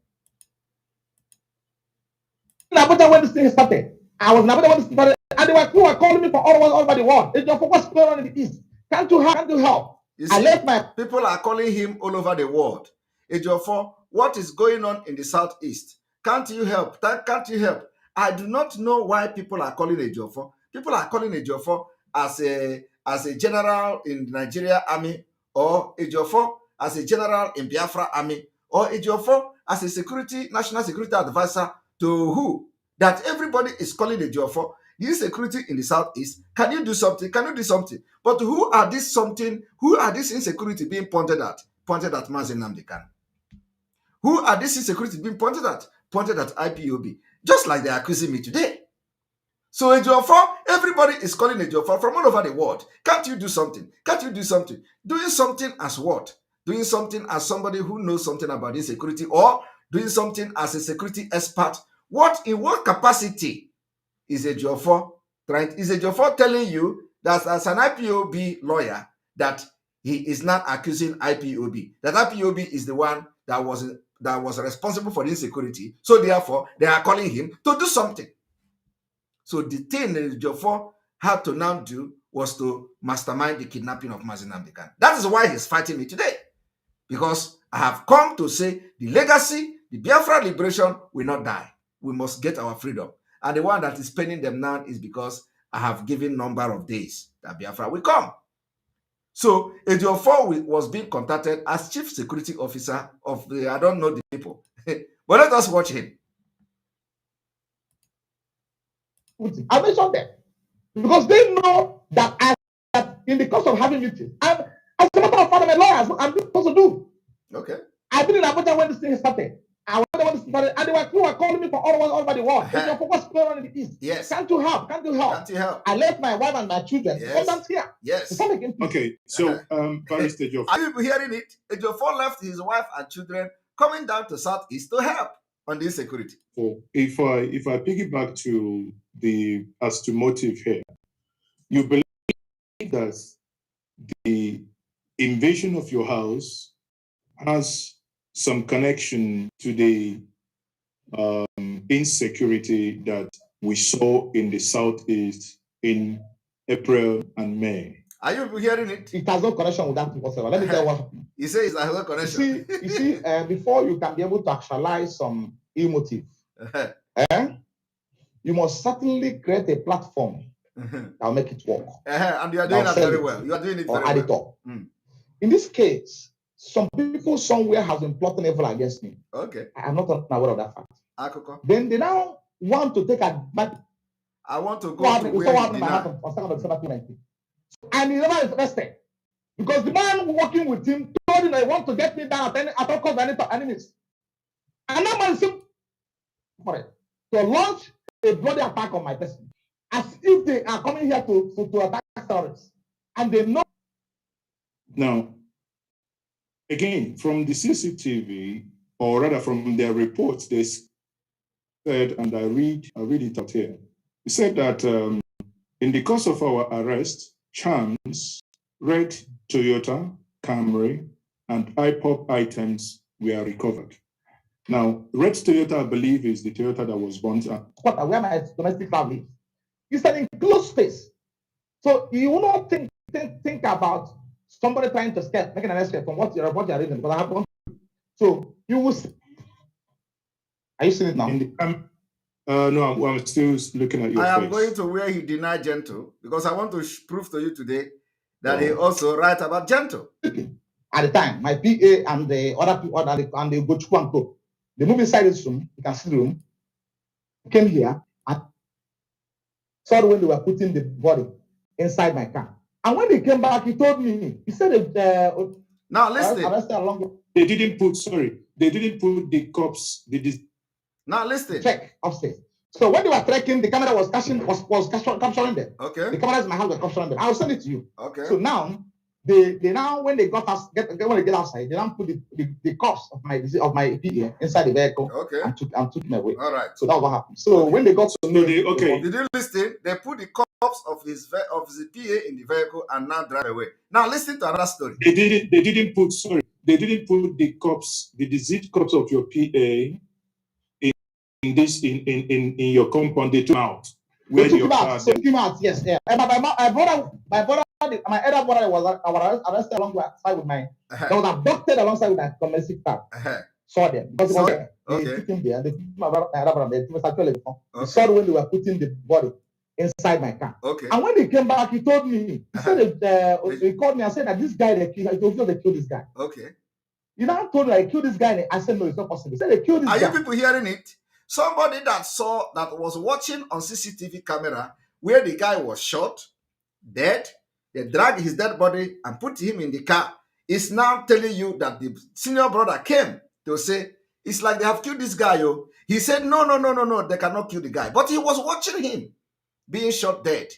Abuja when this thing started, I was in Abuja when this started, and they were calling me for all over the world. Ejiofor, what's going on in the east? Can't you help? You see, I left my people are calling him all over the world. Ejiofor, what is going on in the southeast? Can't you help? Can't you help? I do not know why people are calling Ejiofor. People are calling Ejiofor as a general in the Nigeria army, or Ejiofor as a general in Biafra army, or Ejiofor as a national security advisor to who? That everybody is calling Ejiofor. The insecurity in the southeast. Can you do something? Can you do something? But who are this something? Who are this insecurity being pointed at? Pointed at Mazi Nnamdi Kanu. Who are this insecurity being pointed at? Pointed at IPOB. Just like they're accusing me today. So Ejiofor, everybody is calling Ejiofor from all over the world. Can't you do something? Can't you do something? Doing something as what? Doing something as somebody who knows something about insecurity, or doing something as a security expert? In what capacity is Ejiofor trying? Is Ejiofor telling you that as an IPOB lawyer that he is not accusing IPOB, that IPOB is the one that was responsible for the insecurity, so therefore they are calling him to do something? So the thing that Ejiofor had to now do was to mastermind the kidnapping of Mazi Nnamdi Kanu. That is why he's fighting me today, because I have come to say the legacy, the Biafra liberation will not die. We must get our freedom. And the one that is paining them now is because I have given number of days that Biafra will come. So Ejiofor was being contacted as chief security officer of the, I don't know the people, but let us watch him. I mentioned them because they know that in the course of having meetings, as a matter of fact, I'm a lawyer. I'm supposed to do. Okay. I've been in Abuja when this thing started. And they were calling me for all over the world. What's going on in the east? Yes. Can't you help? Can't you help? Can't you help? I left my wife and my children. Yes. Come down here. Yes. Okay. So, Barrister Ejiofor. Are you hearing it? Ejiofor left his wife and children coming down to southeast to help on the insecurity. So if I piggyback to as to motive here, you believe that the invasion of your house has some connection to the insecurity that we saw in the southeast in April and May. Are you hearing it? It has no connection with that whatsoever. Let me tell you what happened. He says it has no connection. You see, before you can be able to actualize some ill motive, you must certainly create a platform that will make it work. And you are doing that very well. You are doing it very well. In this case, some people somewhere have been plotting evil against me. Okay. I am not aware of that fact. Akoko. Then they now want to take advantage. I want to go to where he denied. And he never arrested. Because the man working with him told him they want to get me down at all costs and enemies. And that man said for it to launch a bloody attack on my person. As if they are coming here to attack terrorists. And they know. Now, again, from the CCTV, or rather from their reports, they said, and I read it out here. He said that in the course of our arrest, Chams, red Toyota, Camry, and IPOP items were recovered. Now, red Toyota, I believe, is the Toyota that was burnt up. Where my domestic family is. It's an enclosed space. So you will not think about somebody trying to escape, making an escape from what you're reading, because I have gone through. So you will see. Are you seeing it now? No, I'm still looking at your face. I am going to where he denied Gentle, because I want to prove to you today that he also write about Gentle. At the time, my PA and the other people and the Gochukwu and Co, they moved inside this room. You can see the room. Came here and saw when they were putting the body inside my car. And when they came back, he told me, he said, now listen. They didn't put the cops. Now listen. Check upstairs. So when they were trekking, the camera was capturing them. Okay. The cameras in my house were capturing them. I'll send it to you. Okay. So now they now when they get outside, they now put the cops of my PA inside the vehicle. Okay. And took him away. All right. So that's what happened. So when they got to me, did you listen? They put the cops of his PA in the vehicle and now drive away. Now listen to another story. They didn't put the cops, the deceased cops of your PA in your compound. They took out. They took him out. Yes, yeah. And my elder brother was arrested alongside with my. They was abducted alongside with my domestic car. Saw them because it was there. They took him there. They took my elder brother. They saw when they were putting the body inside my car. Okay. And when they came back, he told me. He said he called me and said that this guy they killed this guy. Okay. You know, I told me I killed this guy. I said no, it's not possible. He said they killed this guy. Are you people hearing it? Somebody that was watching on CCTV camera where the guy was shot, dead, they dragged his dead body and put him in the car, is now telling you that the senior brother came to say, it's like they have killed this guy, yo. He said, no, they cannot kill the guy. But he was watching him being shot dead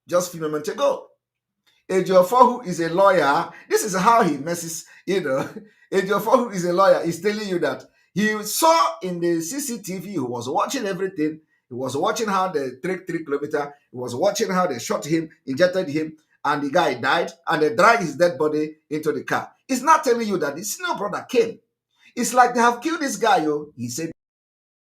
just a few moments ago. Ejiofor, who is a lawyer, this is how he messes, Ejiofor, who is a lawyer, is telling you that he saw in the CCTV, he was watching everything. He was watching how they trekked 3 kilometers. He was watching how they shot him, injected him, and the guy died, and they dragged his dead body into the car. It's not telling you that the senior brother came. It's like they have killed this guy, yo. He said,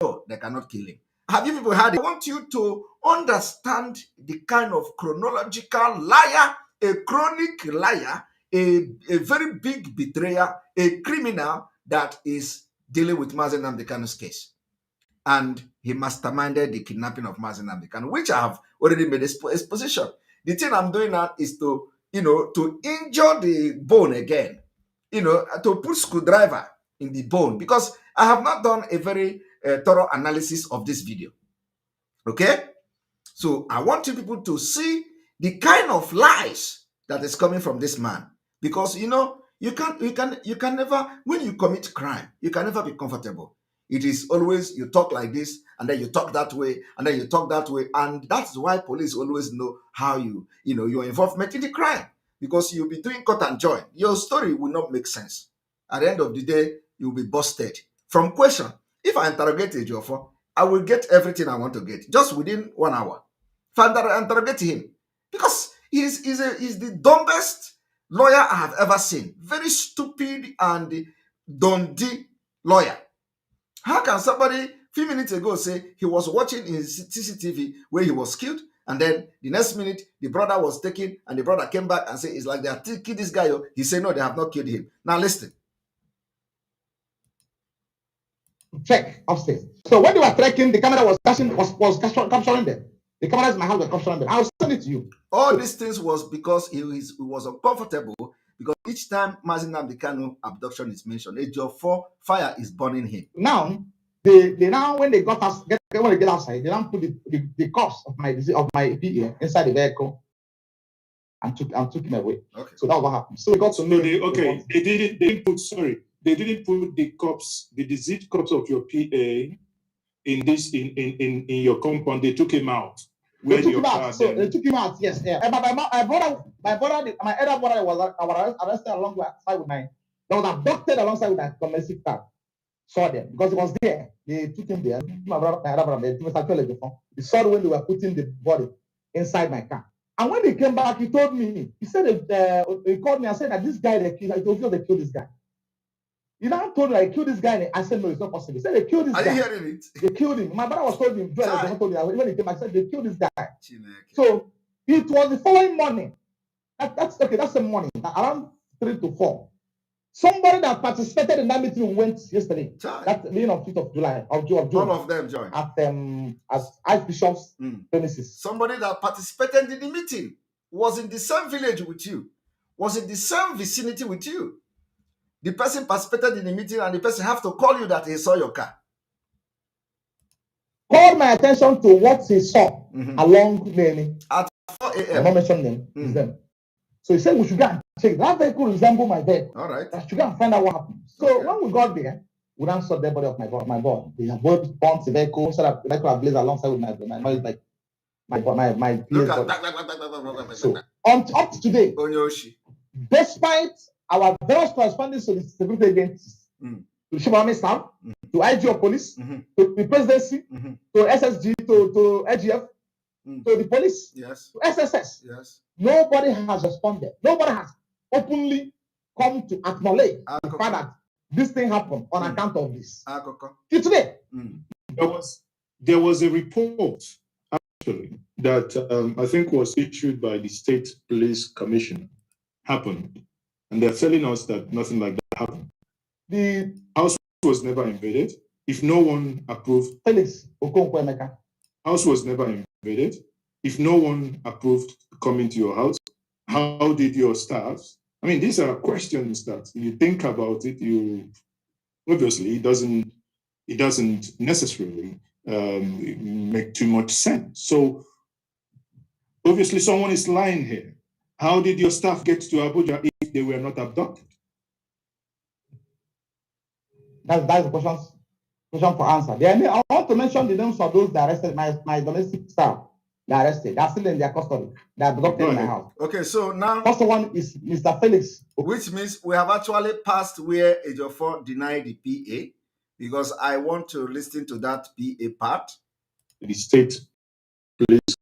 no, they cannot kill him. Have you people heard it? I want you to understand the kind of chronological liar, a chronic liar, a very big betrayer, a criminal that is dealing with Mazi Nnamdi Kanu's case. And he masterminded the kidnapping of Mazi Nnamdi Kanu, which I have already made exposition. The thing I'm doing now is to injure the bone again, to put screwdriver in the bone, because I have not done a very thorough analysis of this video. Okay? So I want you people to see the kind of lies that is coming from this man, because you can never, when you commit crime, you can never be comfortable. It is always you talk like this, and then you talk that way, and then you talk that way, and that's why police always know how your involvement in the crime, because you'll be doing cut and join. Your story will not make sense. At the end of the day, you'll be busted. From question, if I interrogate Ejiofor, I will get everything I want to get just within 1 hour. If I interrogate him, because he's the dumbest lawyer I have ever seen. Very stupid and dundee lawyer. How can somebody a few minutes ago say he was watching in CCTV where he was killed, and then the next minute the brother was taken and the brother came back and said it's like they have killed this guy? He said no, they have not killed him. Now listen. Check upstairs. So when they were trekking, the camera was capturing them. The cameras in my house were capturing them. I'll send it to you. All these things was because he was uncomfortable, because each time Mazi Nnamdi Kanu abduction is mentioned, Ejiofor fire is burning him. Now they now when they get outside, they now put the cops of my PA inside the vehicle and took him away. Okay. So that's what happened. So we got to know. They didn't put the cops, the deceased cops of your PA in your compound. They took him out. They took him out. So they took him out. Yes, yeah. And my elder brother was arrested alongside with my. They was abducted alongside with my domestic car. Saw them because he was there. They took him there. My elder brother. He saw when they were putting the body inside my car. And when they came back, he told me. He said he called me and said that this guy they killed this guy. He now told me I killed this guy. I said, no, it's not possible. He said they killed this Are guy. you hearing it? They killed him. My brother was told him. Told me when he came, I said they killed this guy. Chineke. So it was the following morning. That's okay. That's the morning around 3 to 4. Somebody that participated in that meeting went yesterday. That beginning of 5th of July of June. All of them joined at Archbishop's premises. Somebody that participated in the meeting was in the same village with you, was in the same vicinity with you. The person participated in the meeting, and the person have to call you that he saw your car. Called my attention to what he saw along Nene. At 4 a.m. I'm not mentioning them. It's them. So he said we should go and check. That vehicle resembles my vehicle. All right. I should go and find out what happened. So when we got there, we then saw the body of my boy. They have both burnt the vehicle, so that the vehicle have blazed alongside with my body. So up to today, despite our various correspondence to the security agencies, to the Chief Army Staff, to Ejiofor Police, to the Presidency, to SSG, to Ejiofor, to the police, to SSS. Nobody has responded. Nobody has openly come to acknowledge the fact that this thing happened on account of this. Till today. There was a report actually that I think was issued by the State Police Commissioner happened, and they're telling us that nothing like that happened. The house was never invaded. If no one approved, Felix Okonkwo Emeka. House was never invaded. If no one approved coming to your house, how did your staff? I mean, these are questions that you think about it. You obviously it doesn't necessarily make too much sense. So obviously, someone is lying here. How did your staff get to Abuja if they were not abducted? That's the question for answer. I want to mention the names of those that arrested my domestic staff. They arrested. They're still in their custody. They are abducted in my house. Okay, so now first one is Mr. Felix. Which means we have actually passed where Ejiofor denied the PA, because I want to listen to that PA part. The State Police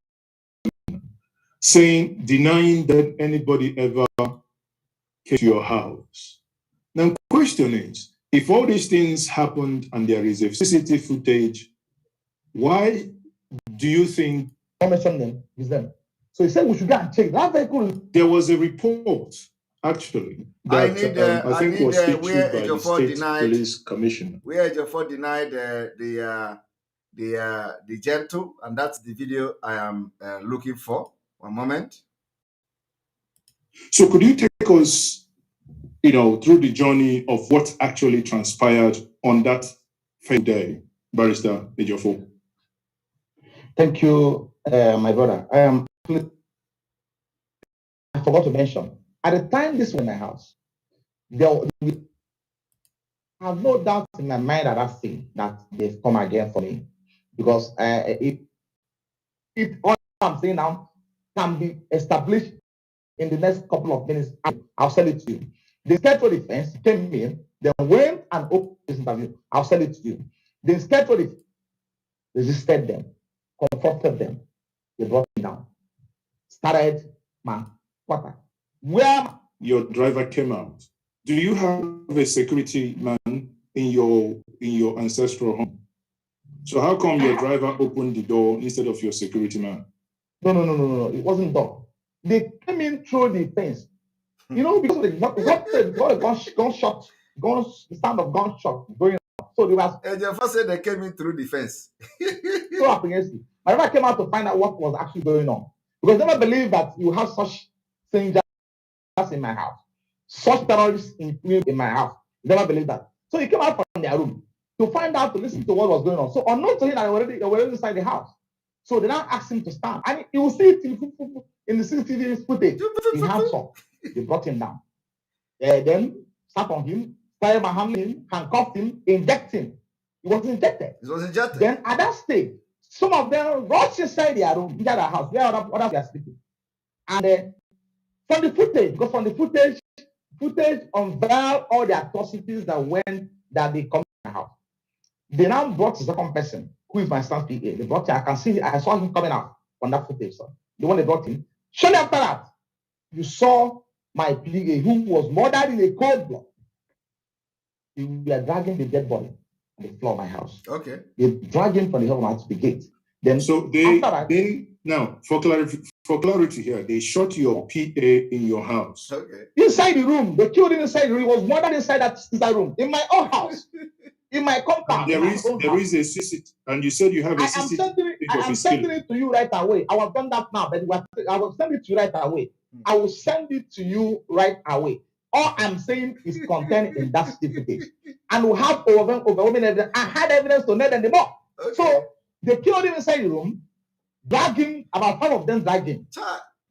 saying, denying that anybody ever came to your house. Now, the question is, if all these things happened and there is a CCTV footage, why do you think? I mentioned them. It's them. So he said we should go and check that vehicle. There was a report, actually, that I think was issued by the State Police Commissioner. Where Ejiofor denied the gentle, and that's the video I am looking for. One moment. So could you take us, through the journey of what actually transpired on that day, Barrister Ejiofor? Thank you, my brother. I forgot to mention, at the time this was in my house, I have no doubt in my mind at that thing that they've come again for me, because if all I'm saying now can be established in the next couple of minutes, I'll send it to you. The Inspector Defense came in, they went and opened this interview. I'll send it to you. The Inspector Defense resisted them, confronted them. They brought me down. Started my quarter. Where your driver came out. Do you have a security man in your ancestral home? So how come your driver opened the door instead of your security man? No. It wasn't door. They came in through the fence. Because the sound of gunshot going on. So they was. Ejiofor said they came in through the fence. So up against me. My brother came out to find out what was actually going on, because I never believed that you have such things in my house, such terrorists in my house. Never believed that. So he came out from their room to find out, to listen to what was going on. So unknown to him, they were already inside the house. So they now asked him to stand, and you will see it in the CCTV footage. He had some. They brought him down. Then sat on him, started handling him, handcuffed him, injected him. He was injected. Then at that stage, some of them rushed inside their room, inside their house, where others were sleeping. And from the footage unveiled all the atrocities that they committed in the house. They now brought the second person, who is my son's PA. They brought him. I saw him coming out on that footage, sir. The one they brought him. Shortly after that, you saw my PA, who was murdered in a cold blood. we are dragging the dead body on the floor of my house. Okay. They drag him from the home to the gate. Then So now for clarity here, they shot your PA in your house. Okay. Inside the room, they killed him inside the room. He was murdered inside that room in my own house, in my compound. And there is a CCTV, and you said you have a CCTV. I am sending it to you right away. I have done that now, but I will send it to you right away. I will send it to you right away. All I'm saying is contained in that certificate, and we have overwhelming evidence. I had evidence to nail them more. Okay. So they killed him inside the room, dragging about 5 of them, dragging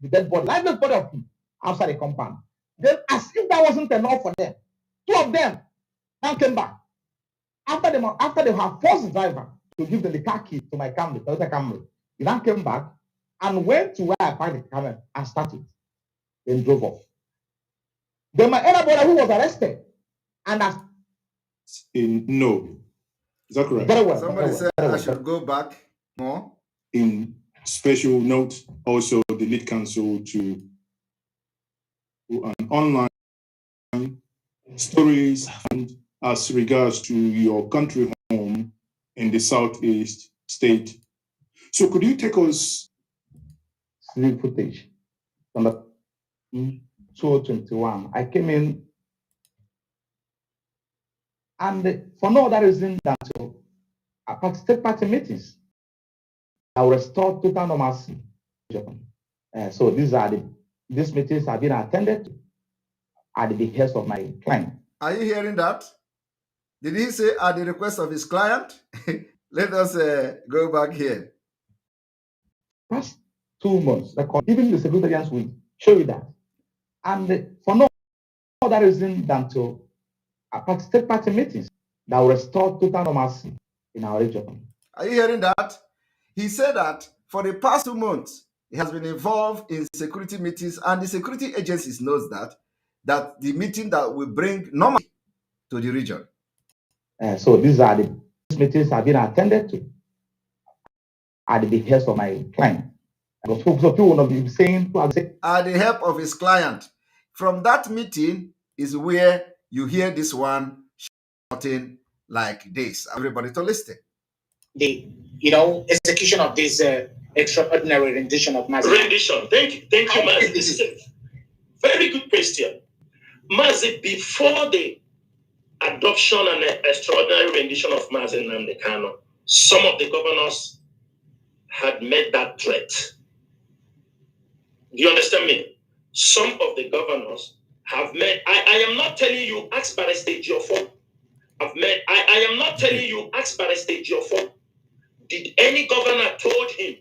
the dead body, lifeless body of him outside the compound. Then, as if that wasn't enough for them, 2 of them now came back. After they have forced the driver to give them the car key to my Camel, Toyota Camel, he then came back and went to where I parked the Camel and started, then drove off. Then my elder brother, who was arrested, and No, is that correct? Very well. Somebody said I should go back more. In special note, also the lead counsel to an online stories and as regards to your country home in the southeast state. So could you take us sleep footage from the 2021? I came in, and for no other reason than to participate party meetings. I will restore total normalcy. So these meetings have been attended to at the behest of my client. Are you hearing that? Did he say at the request of his client? Let us go back here. Past 2 months, even the secretarians will show you that. And for no other reason than to participate party meetings that will restore total normalcy in our region. Are you hearing that? He said that for the past 2 months, he has been involved in security meetings, and the security agencies knows that the meeting that will bring normalcy to the region. So these meetings have been attended to at the behest of my client. So people will not be saying, at the help of his client. From that meeting is where you hear this one shouting like this. Everybody to listen. The execution of this extraordinary rendition of Mazi. Rendition. Thank you, Mazi. This is a very good question. Mazi, before the adoption and the extraordinary rendition of Mazi Nnamdi Kanu, some of the governors had made that threat. Do you understand me? Some of the governors have made. I am not telling you, ask Barrister Ejiofor. I am not telling you, ask Barrister Ejiofor. Did any governor told him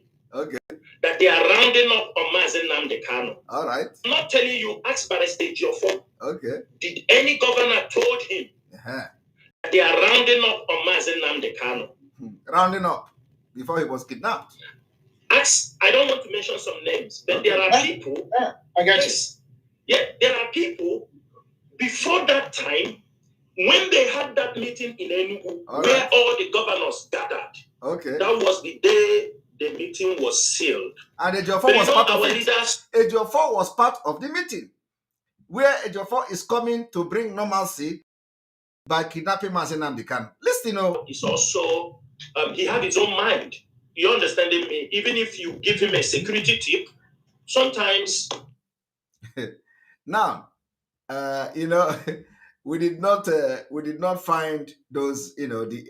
that they are rounding up on Mazi Nnamdi Kanu? All right. I'm not telling you, ask Barrister Ejiofor. Okay. Did any governor told him that they are rounding up on Mazi Nnamdi Kanu? Rounding up before he was kidnapped. I don't want to mention some names, but there are people. I got Yeah, there are people before that time when they had that meeting in Enugu where all the governors gathered. Okay. That was the day the meeting was sealed. And Ejiofor was part of it. Ejiofor was part of the meeting where Ejiofor is coming to bring normalcy by kidnapping Mazi Nnamdi Kanu. Listen, It's also he had his own mind. You understanding me? Even if you give him a security tip, sometimes. Now, we did not find those,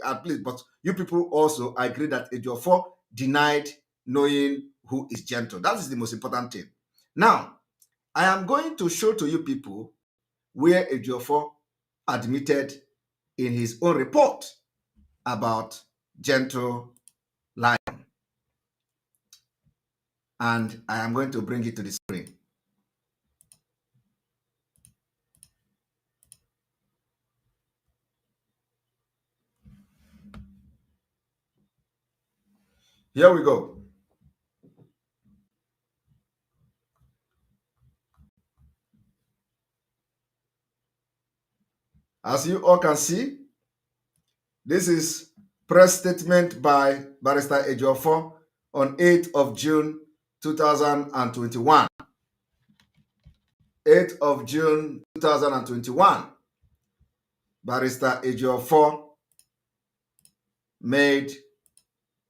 at least, but you people also agree that Ejiofor denied knowing who is Gentle. That is the most important thing. Now, I am going to show to you people where Ejiofor admitted in his own report about Gentle lying. And I am going to bring it to the screen. Here we go. As you all can see, this is press statement by Barrister Ejiofor on 8th of June 2021. 8th of June 2021. Barrister Ejiofor made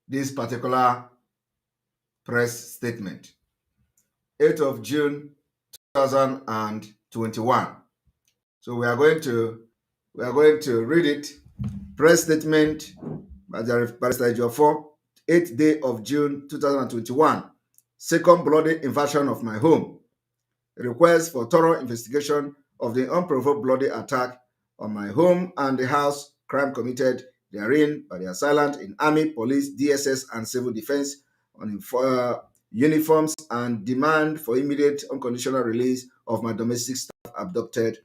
this particular press statement. 8th of June 2021. So we are going to read it. Press statement by Barrister Ejiofor, 8th day of June 2021. Second bloody invasion of my home. Request for thorough investigation of the unprovoked bloody attack on my home and the house, crime committed therein by the assailant in army, police, DSS, and civil defense on uniforms, and demand for immediate unconditional release of my domestic staff abducted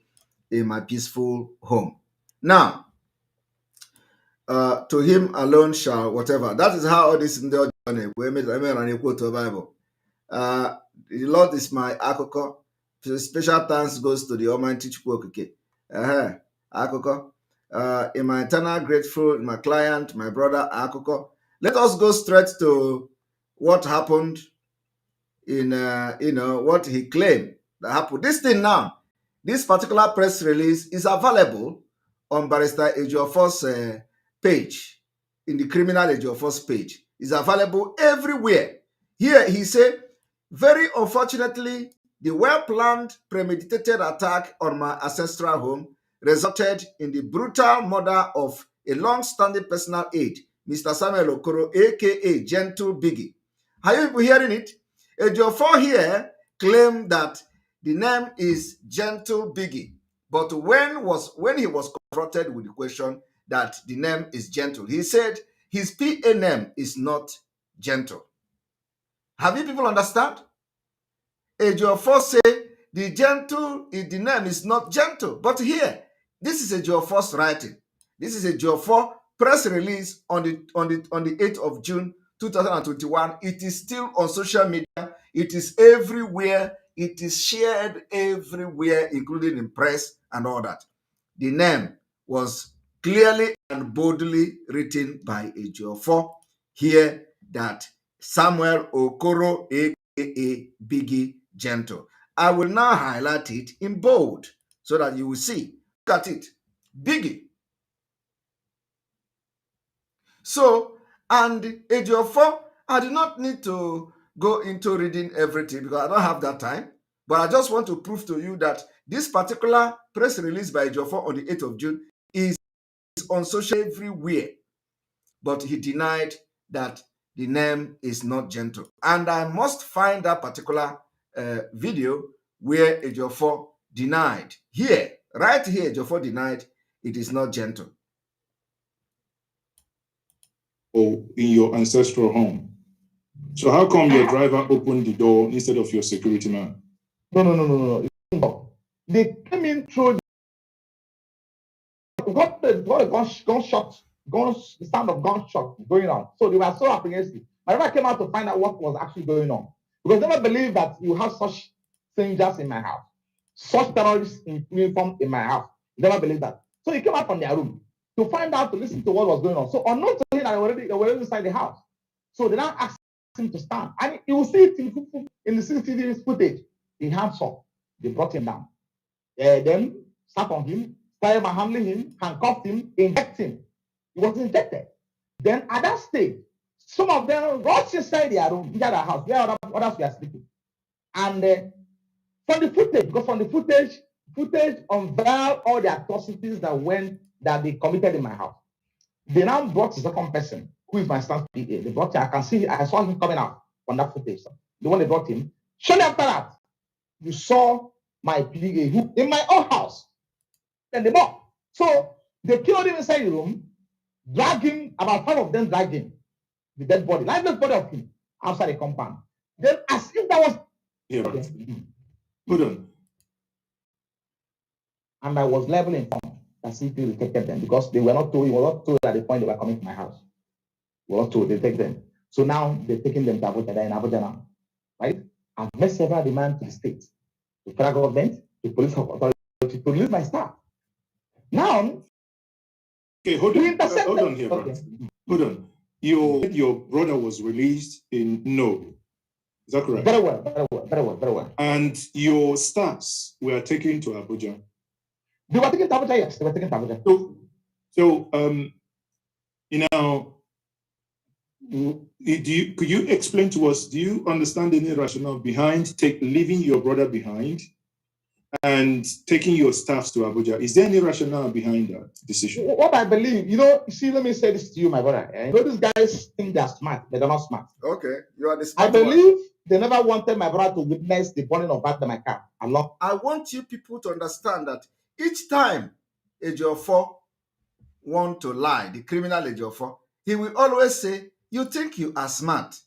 in my peaceful home. Now, to him alone shall whatever. That is how all this in the Bible. The Lord is my akoko. Special thanks goes to the Almighty Chukwu. Akoko. In my eternal grateful, my client, my brother, akoko. Let us go straight to what happened in, what he claimed that happened. This thing now, this particular press release is available on Barrister Ejiofor's page, in the criminal Ejiofor's page. It's available everywhere. Here he said, very unfortunately, the well-planned, premeditated attack on my ancestral home resulted in the brutal murder of a long-standing personal aide, Mr. Samuel Okoro, aka Gentle Biggie. Are you people hearing it? Ejiofor here claimed that the name is Gentle Biggie, but when he was confronted with the question that the name is Gentle, he said his PA name is not Gentle. Have you people understand? Ejiofor say the name is not Gentle, but here this is Ejiofor's writing. This is Ejiofor press release on the 8th of June 2021. It is still on social media. It is everywhere. It is shared everywhere, including in press and all that. The name was clearly and boldly written by Ejiofor here, that Samuel Okoro, aka Biggie Gentle. I will now highlight it in bold so that you will see. Look at it. Biggie. So, and Ejiofor, I do not need to go into reading everything because I don't have that time. But I just want to prove to you that this particular press release by Ejiofor on the 8th of June is on social everywhere. But he denied that the name is not Gentle. And I must find that particular video where Ejiofor denied. Here, right here, Ejiofor denied it is not Gentle. In your ancestral home. So how come your driver opened the door instead of your security man? No. They came in through the sound of gunshot going on. So they were so apprehensive. My brother came out to find out what was actually going on. Because they never believed that you have such strangers in my house, such terrorists in uniform in my house. Never believed that. So he came out from their room to find out, to listen to what was going on. So unknown to him, they were already inside the house. So they now asked him to stand. And you will see it in the CCTV footage. He hands up. They brought him down. Then sat on him, started handling him, handcuffed him, injected him. He was injected. Then at that stage, some of them rushed inside their room, inside their house, where others were sleeping. And from the footage unveiled all the atrocities that they committed in my house. They now brought the second person, who is my son's PA. They brought him. I saw him coming out on that footage. The one they brought him. Shortly after that, you saw my PA who in my own house. Then they bought. So they killed him inside the room, dragged him, about 5 of them dragged him, the dead body, lifeless body of him, outside the compound. Then as if that was... Yeah, right. Hold on. And I was leveling from as if they detected them because they were not told, at the point they were coming to my house. We were not told, they take them. So now they're taking them to Abuja, in Abuja now, right? I've made several demands to the state, to federal government, to police authority, to release my staff. Now, okay, hold on here, brother. Okay. Hold on. Your brother was released in No. Is that correct? Very well. And your staffs were taken to Abuja. They were taking Abuja, yes, they were taking Abuja. So, could you explain to us, do you understand any rationale behind leaving your brother behind and taking your staffs to Abuja? Is there any rationale behind that decision? What I believe, see, let me say this to you, my brother. These guys think they're smart, but they're not smart. Okay, you are the smart I believe they never wanted my brother to witness the burning of my car. I want you people to understand that each time Ejiofor want to lie, the criminal Ejiofor, he will always say, you think you are smart,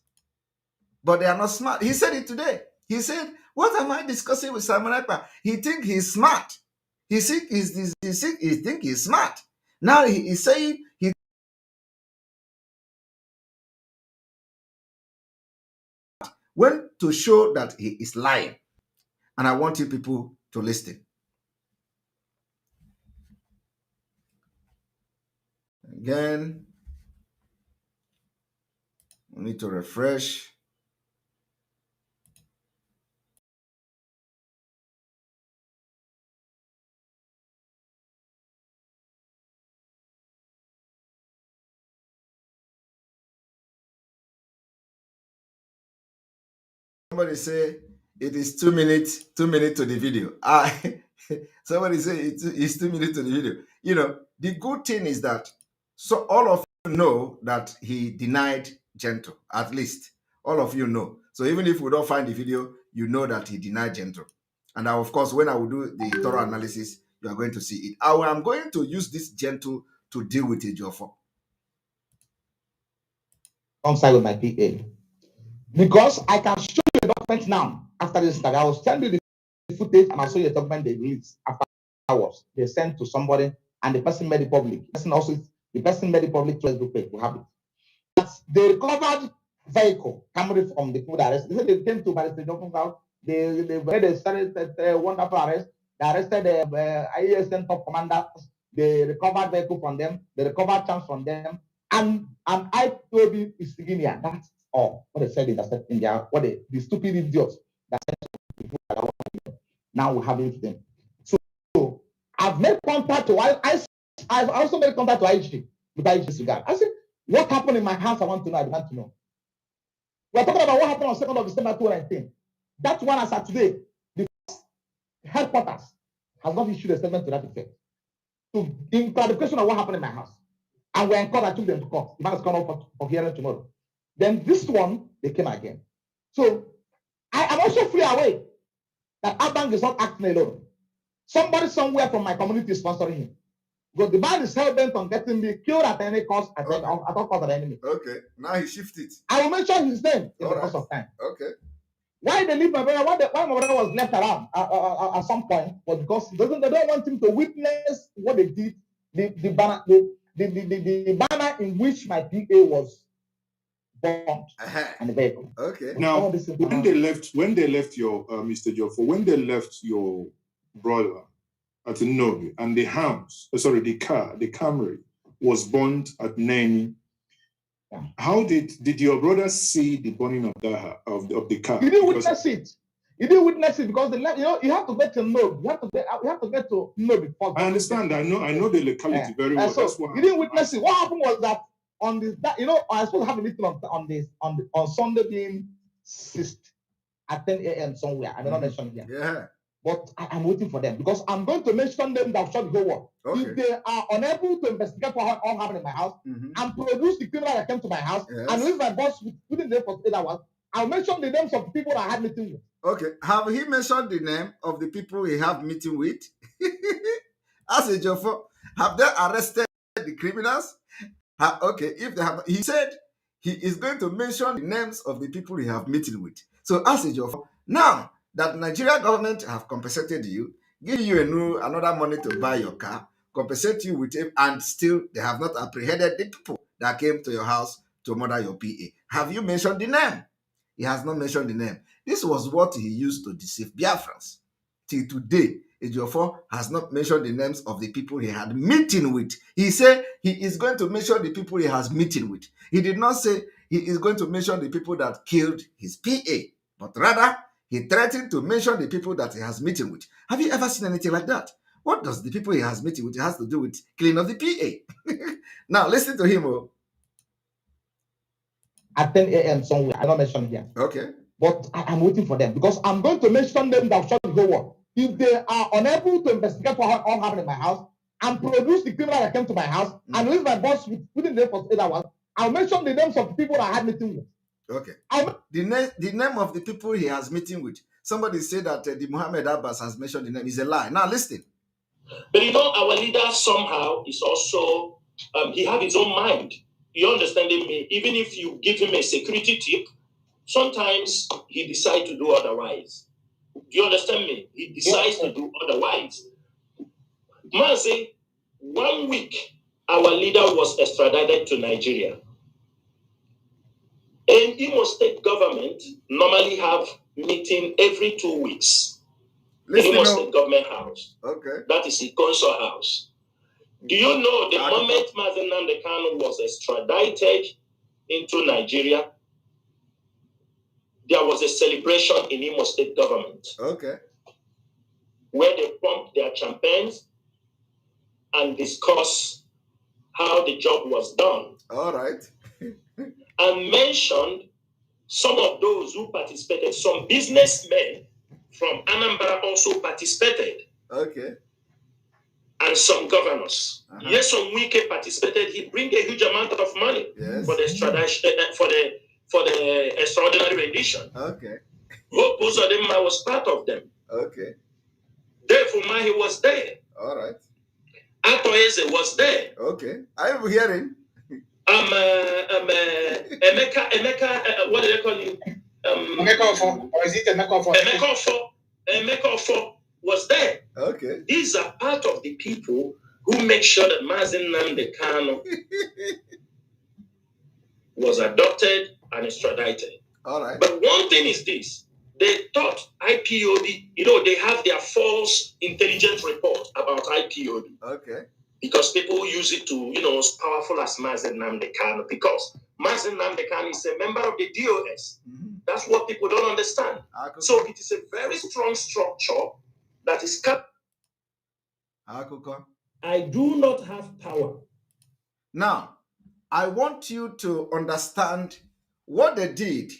but they are not smart. He said it today. He said, what am I discussing with Simon Ekpa? He think he's smart. He think he's smart. Now he is saying he went to show that he is lying. And I want you people to listen. Again, we need to refresh. Somebody say it is 2 minutes, 2 minutes to the video. Somebody say it's 2 minutes to the video. The good thing is that so all of you know that he denied Gentle. At least all of you know. So even if we don't find the video, you know that he denied Gentle. And now, of course, when I will do the thorough analysis, you are going to see it. I am going to use this Gentle to deal with Ejiofor. Alongside with my PA. Because I can show you the document now after this interview. I will send you the footage and I'll show you the document they released after hours. They sent to somebody and the person made it public. The person made it public to Facebook page. We have it. That's the recovered vehicle coming from the food arrest. They said they came to Barrister Johnson house. They started a wonderful arrest. They arrested the IASN top commander. They recovered vehicle from them. They recovered chance from them. And I told you it's Guinea. That's all what they said in the stupid idiots that said now we have it them. So I've made contact to I've also made contact to IG with IG's regard. I said, what happened in my house? I want to know. I want to know. We're talking about what happened on 2nd of December 2019. That one as of today, the headquarters has not issued a statement to that effect. So in clarification of what happened in my house. And we're in court, I took them to court. The man is coming up for hearing tomorrow. Then this one, they came again. So I am also fully aware that Abang is not acting alone. Somebody somewhere from my community is sponsoring him. Because the man is hell bent on getting me killed at any cost, at all cost of the enemy. Okay, now he shifted. I will mention his name in the course of time. Okay. Why they leave my brother? Why my brother was left around at some point was because they don't want him to witness what they did. The banner in which my PA was bombed and the vehicle. Okay. Now, when they left your Mr. Ejiofor, when they left your brother at Nobi and the Camry was burned at Neni. Yeah. How did your brother see the burning of the car? He didn't witness it. He didn't witness it because you have to get to know. You have to get to know before. I understand. I know the locality very well. So that's why he didn't witness it. What happened was that I was supposed to have a meeting on Sunday being 6th at 10 a.m. somewhere. I may not mention here. Yeah. But I'm waiting for them because I'm going to mention them that shot the whole world. Okay. If they are unable to investigate what all happened in my house and produce the criminal that came to my house and leave my boss within the 48 hours, I'll mention the names of the people that I had meeting with. Okay. Have he mentioned the name of the people he have meeting with? As Ejiofor, have they arrested the criminals? Okay, if they have, he said he is going to mention the names of the people he have meeting with. So as Ejiofor, now that Nigeria government have compensated you, give you another money to buy your car, compensate you with it, and still they have not apprehended the people that came to your house to murder your PA. Have you mentioned the name? He has not mentioned the name. This was what he used to deceive Biafrans. Till today, Ejiofor has not mentioned the names of the people he had meeting with. He said he is going to mention the people he has meeting with. He did not say he is going to mention the people that killed his PA, but rather he threatened to mention the people that he has meeting with. Have you ever seen anything like that? What does the people he has meeting with? It has to do with cleaning of the PA. Now, listen to him. Oh. At 10 a.m. somewhere. I don't mention here. Okay. But I'm waiting for them because I'm going to mention them that shall go on. If they are unable to investigate what all happened in my house and produce the criminal that came to my house and release my boss within the first 8 hours, I'll mention the names of the people I had meeting with. Okay. The name of the people he has meeting with. Somebody said that the Muhammad Abbas has mentioned the name. Is a lie. Now listen. But our leader somehow is also, he have his own mind. You understanding me? Even if you give him a security tip, sometimes he decides to do otherwise. Do you understand me? He decides to do otherwise. Mazi, 1 week, our leader was extradited to Nigeria. And Imo State government normally have meeting every 2 weeks. Imo State government house. Okay. That is the council house. Do you know the moment Mazi Nnamdi Kanu was extradited into Nigeria, there was a celebration in Imo State government. Okay. Where they pumped their champagnes and discuss how the job was done. All right. And mentioned some of those who participated. Some businessmen from Anambra also participated. Okay. And some governors. Yes, some Wike participated. He bring a huge amount of money for the extradition, for the extraordinary rendition. Okay. Hope Uzodinma was part of them. Okay. Dave Umahi was there. All right. Atoeze was there. Okay. I am hearing. Emeka, what do they call you? Ejiofor, or is it Ejiofor? Ejiofor was there. Okay. These are part of the people who make sure that Mazi Nnamdi Kanu was adopted and extradited. All right. But one thing is this. They thought IPOB, they have their false intelligence report about IPOB. Okay. Because people use it to, as powerful as Mazi Nnamdi Kanu. Because Mazi Nnamdi Kanu is a member of the DOS. Mm-hmm. That's what people don't understand. So it is a very strong structure that is kept. I do not have power. Now, I want you to understand what they did,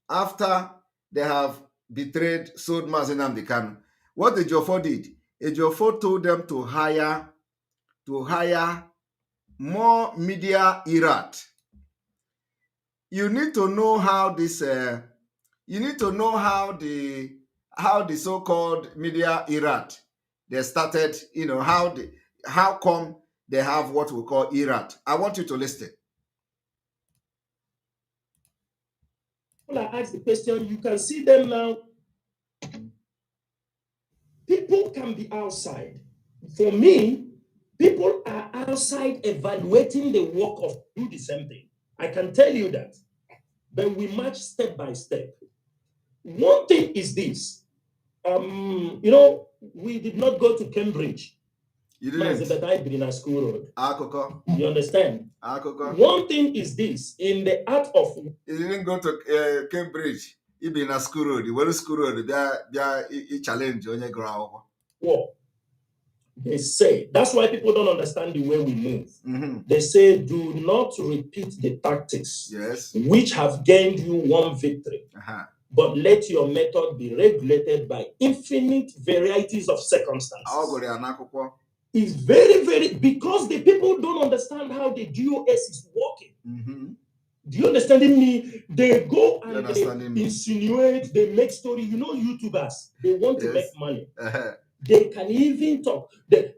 after they have betrayed, sold Mazi Nnamdi Kanu. What Ejiofor did, Ejiofor told them to hire more media erat. You need to know how this. You need to know how the so-called media erat they started. How come they have what we call erat. I want you to listen. When I ask the question, you can see them now. People can be outside. For me, people are outside evaluating the work of do the same thing. I can tell you that. But we march step by step. One thing is this. We did not go to Cambridge. You didn't. But I been in a school road. Akoko. You understand? Akoko. One thing is this. In the art of... You didn't go to Cambridge. You been in a school road. You went to school road. They challenge on your ground. What? They say, that's why people don't understand the way we move. Mm-hmm. They say, do not repeat the tactics which have gained you one victory. But let your method be regulated by infinite varieties of circumstances. It's very, very, because the people don't understand how the DOS is working. Mm-hmm. Do you understand me? They go and they insinuate, they make story. YouTubers, they want to make money. They can even talk.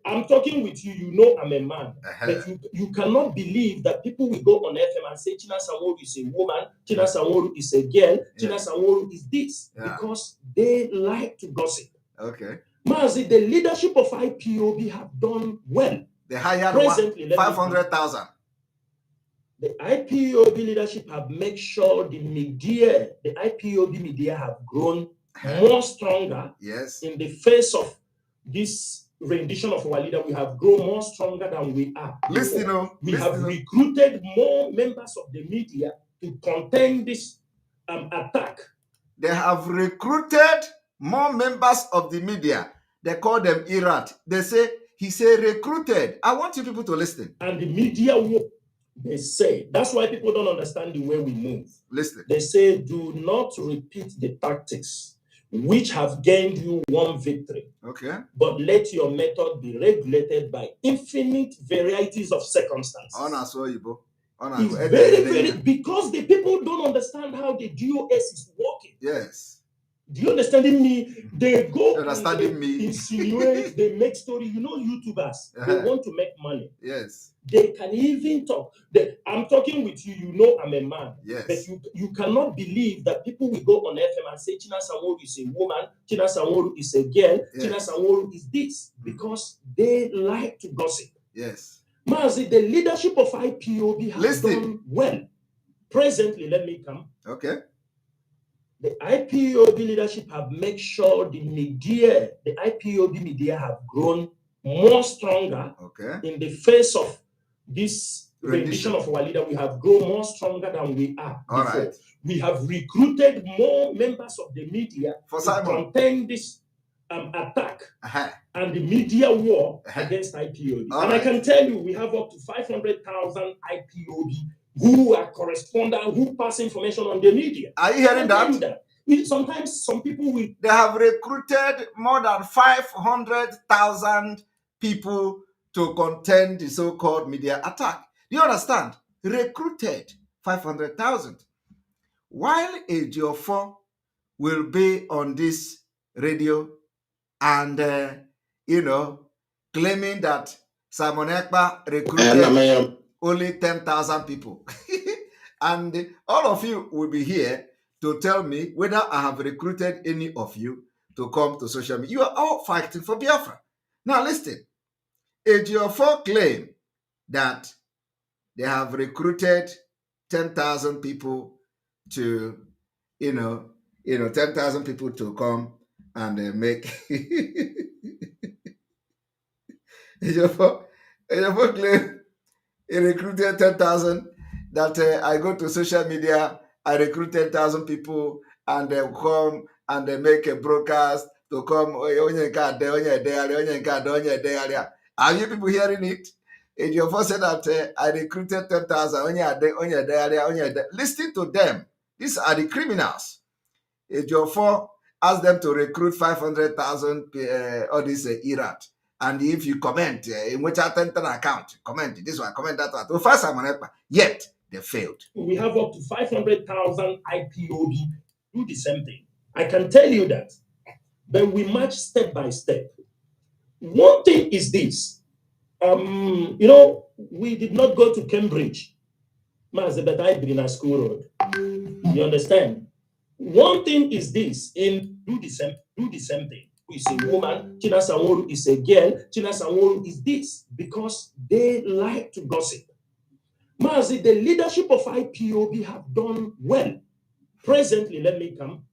I'm talking with you, I'm a man. But you cannot believe that people will go on FM and say, China Sanwo-Olu is a woman, China Sanwo-Olu is a girl, China Sanwo-Olu is this. Because they like to gossip. Okay. Mazi, the leadership of IPOB have done well. They hired 500,000. The IPOB leadership have made sure the IPOB media have grown more stronger. Yes. In the face of this rendition of our leader, we have grown more stronger than we are. We have recruited more members of the media to contain this attack. They have recruited more members of the media. They call them Irat. They say, he said recruited. I want you people to listen. And the media, they say, that's why people don't understand the way we move. Listen. They say, do not repeat the tactics which have gained you one victory. Okay. But let your method be regulated by infinite varieties of circumstances. It's very, because the people don't understand how the DOS is working. Yes. Do you understand me? They go and insinuate, they make story. You know, YouTubers, they want to make money. Yes. They can even talk. I'm talking with you, you know I'm a man. Yes. But you cannot believe that people will go on FM and say China Sanwo is a woman, China Sanwo is a girl, yes. China Sanwo is this, because they like to gossip. Yes. Mazi, the leadership of IPOB has done well. Presently, let me come. Okay. The IPOB leadership have made sure the IPOB media have grown more stronger. Okay. In the face of this rendition of our leader, we have grown more stronger than we are before. Right. We have recruited more members of the media to contain this attack and the media war against IPOB. And I can tell you, we have up to 500,000 IPOB who are correspondents, who pass information on the media. Are you hearing that? Sometimes some people will... They have recruited more than 500,000 people to contend the so-called media attack. Do you understand? Recruited 500,000. While Ejiofor will be on this radio and, claiming that Simon Ekpa recruited only 10,000 people. And all of you will be here to tell me whether I have recruited any of you to come to social media. You are all fighting for Biafra. Now listen, Ejiofor claim that they have recruited 10,000 people to, 10,000 people to come and make. Ejiofor claim he recruited 10,000. That I go to social media, I recruit 10,000 people and they come and they make a broadcast to come. Are you people hearing it? Ejiofor said that I recruited 10,000. Listen to them. These are the criminals. Ejiofor asked them to recruit 500,000 all this Irat. And if you comment in which account, comment this one, comment that one. So first, yet they failed. We have up to 500,000 IPOB do the same thing. I can tell you that. But we march step by step. One thing is this. We did not go to Cambridge. But I've been in school road. You understand? One thing is this. Do the same thing. Who is a woman, China Sanwo is a girl, China Sanwo is this, because they like to gossip. Mazi, the leadership of IPOB have done well. Presently, let me come.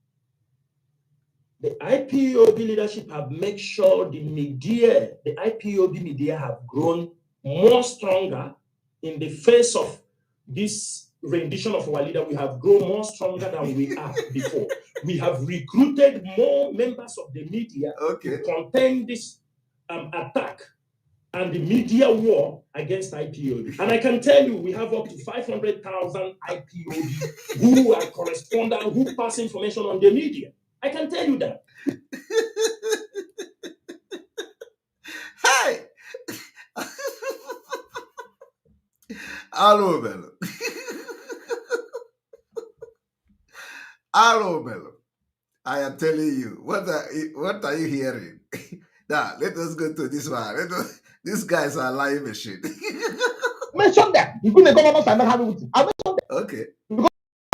The IPOB leadership have made sure the IPOB media have grown more stronger in the face of this rendition of our leader. We have grown more stronger than we are before. We have recruited more members of the media to contain this attack and the media war against IPOB. And I can tell you, we have up to 500,000 IPOB who are correspondents, who pass information on the media. I can tell you that. Hey! Hello, Bello. Hello, Bello. I am telling you, what are you hearing? Now, let us go to this one. These guys are lying machine. Mention them. You couldn't go almost and not having meeting. I mentioned them. Okay. Because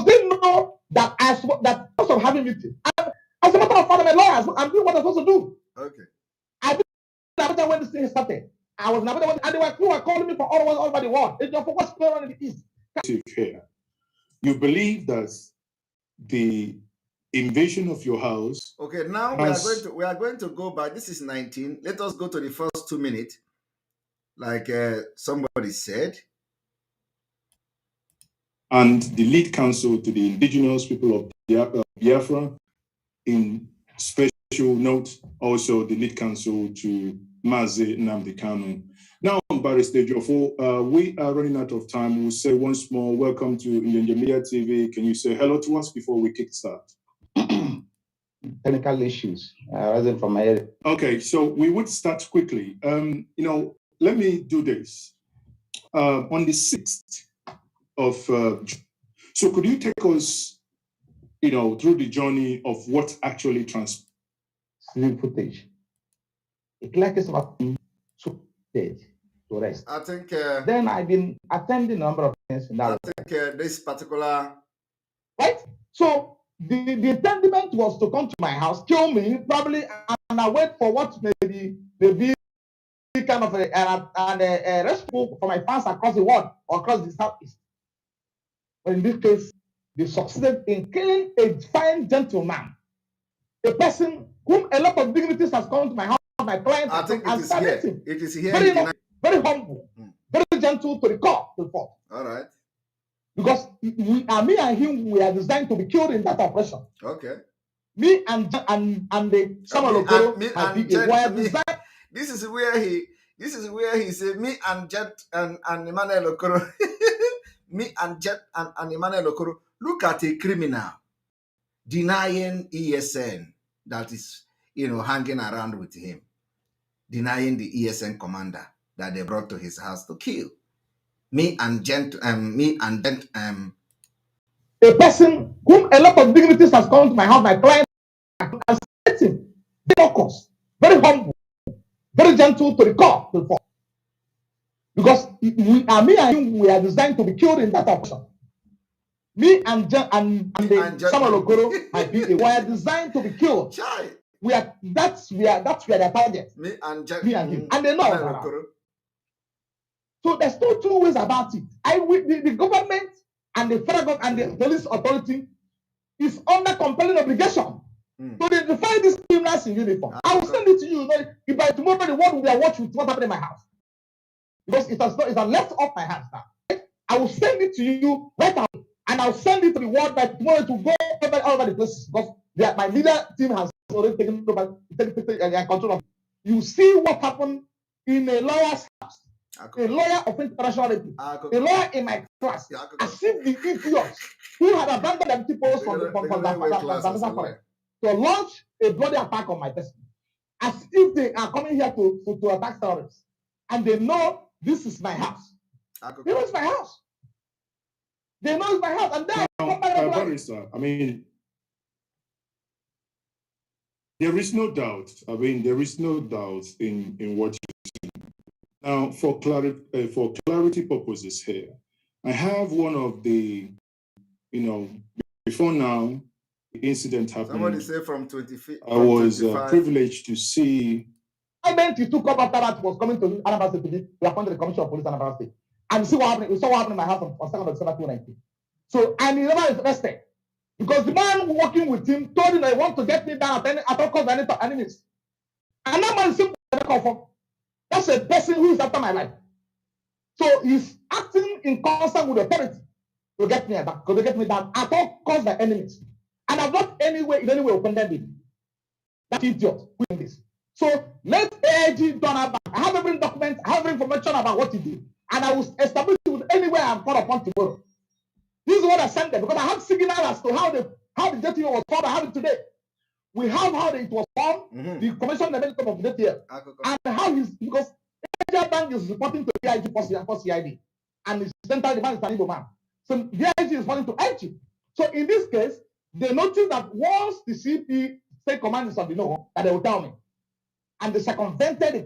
they know that that because of having meeting. As a matter of fact, I'm a lawyer. I'm doing what I'm supposed to do. Okay. I did Abuja when this thing started. I was in Abuja and they were calling me for all over the world. It's just for what's going on in the East. Here, you believe that the invasion of your house. Okay, now we are going to go back. This is 19. Let us go to the first 2 minutes, like somebody said. And the lead counsel to the indigenous people of Biafra in special special note also the lead counsel to Mazi Nnamdi Kanu. Now, Barrister Ejiofor, we are running out of time. We'll say once more, welcome to Media TV. Can you say hello to us before we kickstart? Technical issues arising from my area. Okay, so we would start quickly. Let me do this. On the 6th of so could you take us, through the journey of what actually transpired? Sleep footage. It like it's about footage to rest. I think. Then I've been attending a number of things in that. I think this particular. Right. So the intendiment was to come to my house, kill me, probably, and I wait for what maybe kind of a rescue for my fans across the world or across the southeast. But in this case, they succeeded in killing a fine gentleman, a person whom a lot of dignitaries has come to my house, my client. I think it is here. It is here. Very humble, very gentle to the core, to the fault. All right. Because me and him, we are designed to be killed in that operation. Okay. Me and the Samuel Okoro, were designed. This is where he said me and Jet and Emmanuel Okoro. Me and Jet and Emmanuel Okoro. Look at a criminal denying ESN that is hanging around with him, denying the ESN commander that they brought to his house to kill. A person whom a lot of dignitaries has come to my house, my client, and set him very focused, very humble, very gentle to the core, to the fault. Because me and him, we are designed to be killed in that operation. Me and the Samuel Okoro, my PA, we are designed to be killed. That's where the target. Me and him, and they know about it. So there's no two ways about it. The government and the federal government and the police authority is under compelling obligation to identify these criminals in uniform. I will send it to you. If by tomorrow the world will be watching what happened in my house, because it has left off my hands now. I will send it to you right now, and I'll send it to the world by tomorrow to go all over the places, because my media team has already taken over control of it. You see what happened in a lawyer's house. A lawyer of international rating, a lawyer in my class, as if the idiots who had abandoned them people from to launch a bloody attack on my person, as if they are coming here to attack terrorists, and they know this is my house. They know it's my house. They know it's my house, and then I mean, there is no doubt. There is no doubt in what you say. Now, for clarity purposes here, I have one of the, before now, the incident happened. Somebody say from 25. I was privileged to see. I meant he took up after that was coming to Anambra State to be appointed the Commissioner of Police in Anambra State. And see what happened. We saw what happened in my house on 2nd of December 2019. So, and he never is arrested. Because the man working with him told him that he wants to get me down at all costs and enemies. And that man is simply confirmed. That's a person who is after my life. So he's acting in concert with authority to get me down at all costs by enemies. And I've not in any way offended him. That idiot who did this. So let AIG turn back. I have every document, I have every information about what he did. And I will establish it with anywhere I'm called upon tomorrow. This is what I sent them, because I have signal as to how the JTO was formed. I have it today. We have how it was formed, the commission of the JTO, and how because Nigeria Bank is reporting to DIG for CID, and the central demand is an Igbo man. So DIG is reporting to IG. So in this case, they notice that once the CP state command is on the know, that they will tell me, and they circumvented the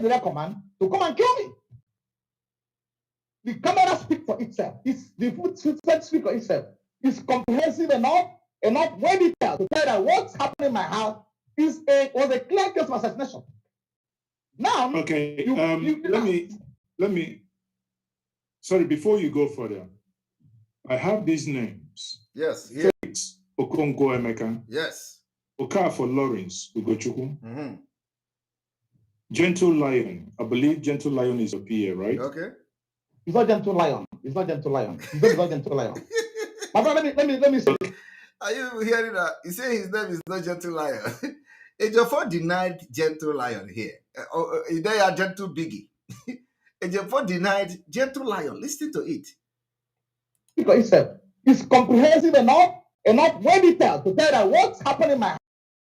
red command to come and kill me. The camera speaks for itself. The footage speaks for itself. It's comprehensive enough well detailed to tell that what's happening in my house was a clear case of assassination. Now, okay, let me. Sorry, before you go further, I have these names. Yes. Felix Okongo Emeka. Yes. Okafor Lawrence Ugochukwu. Gentle Lion. I believe Gentle Lion is a PA, right? Okay. It's not Gentle Lion. It's not Gentle Lion. It's not Gentle Lion. My brother, let me say. Are you hearing that? He said his name is not Gentle Lion. Ejiofor denied Gentle Lion here. They are Gentle Biggie. Ejiofor denied Gentle Lion. Listen to it. Because it's comprehensive enough well detailed to tell that what's happening in my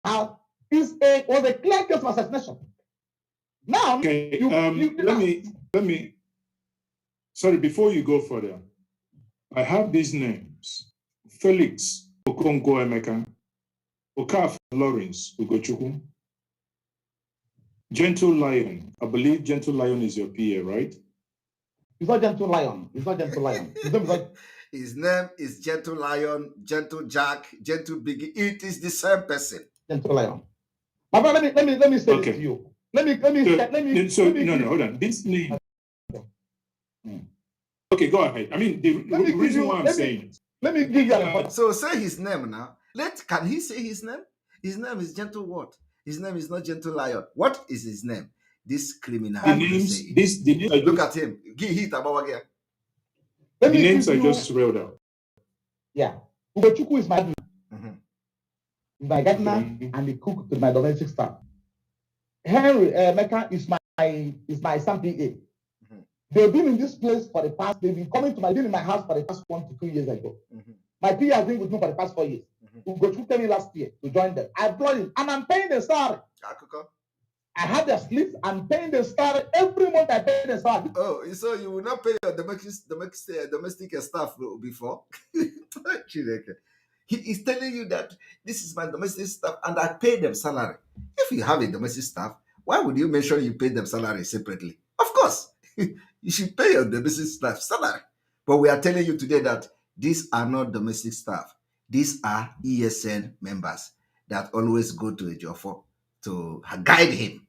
house was a clear case of assassination. Now, okay, let me. Sorry, before you go further, I have these names: Felix Okonkwo Emeka, Okaf Lawrence Ugochukwu, Gentle Lion. I believe Gentle Lion is your PA, right? It's not Gentle Lion. It's not Gentle Lion. His name is Gentle Lion, Gentle Jack, Gentle Biggie. It is the same person. Gentle Lion. My brother, let me say Okay. this to you. Hold on. This name. Okay, go ahead. I mean, the reason why I'm saying it. Let me give you So say his name now. Can he say his name? His name is Gentle what? His name is not Gentle Lion. What is his name? This criminal. Look at him. Give hit about again. The names I just read out. Yeah. Ugochukwu is my my gardener and the cook to my domestic staff. Henry Mecca is my Sam PA. They've been in this place for the past, they've been in my house for the past 1 to 2 years ago. My PA has been with me for the past 4 years. Ugochukwu came in last year to join them. I employed him and I'm paying the salary. I have their slips. I'm paying the salary every month. I pay the salary. Oh, so you will not pay your domestic staff before? He is telling you that this is my domestic staff and I pay them salary. If you have a domestic staff, why would you make sure you pay them salary separately? Of course, you should pay your domestic staff salary. But we are telling you today that these are not domestic staff. These are ESN members that always go to Ejiofor to guide him.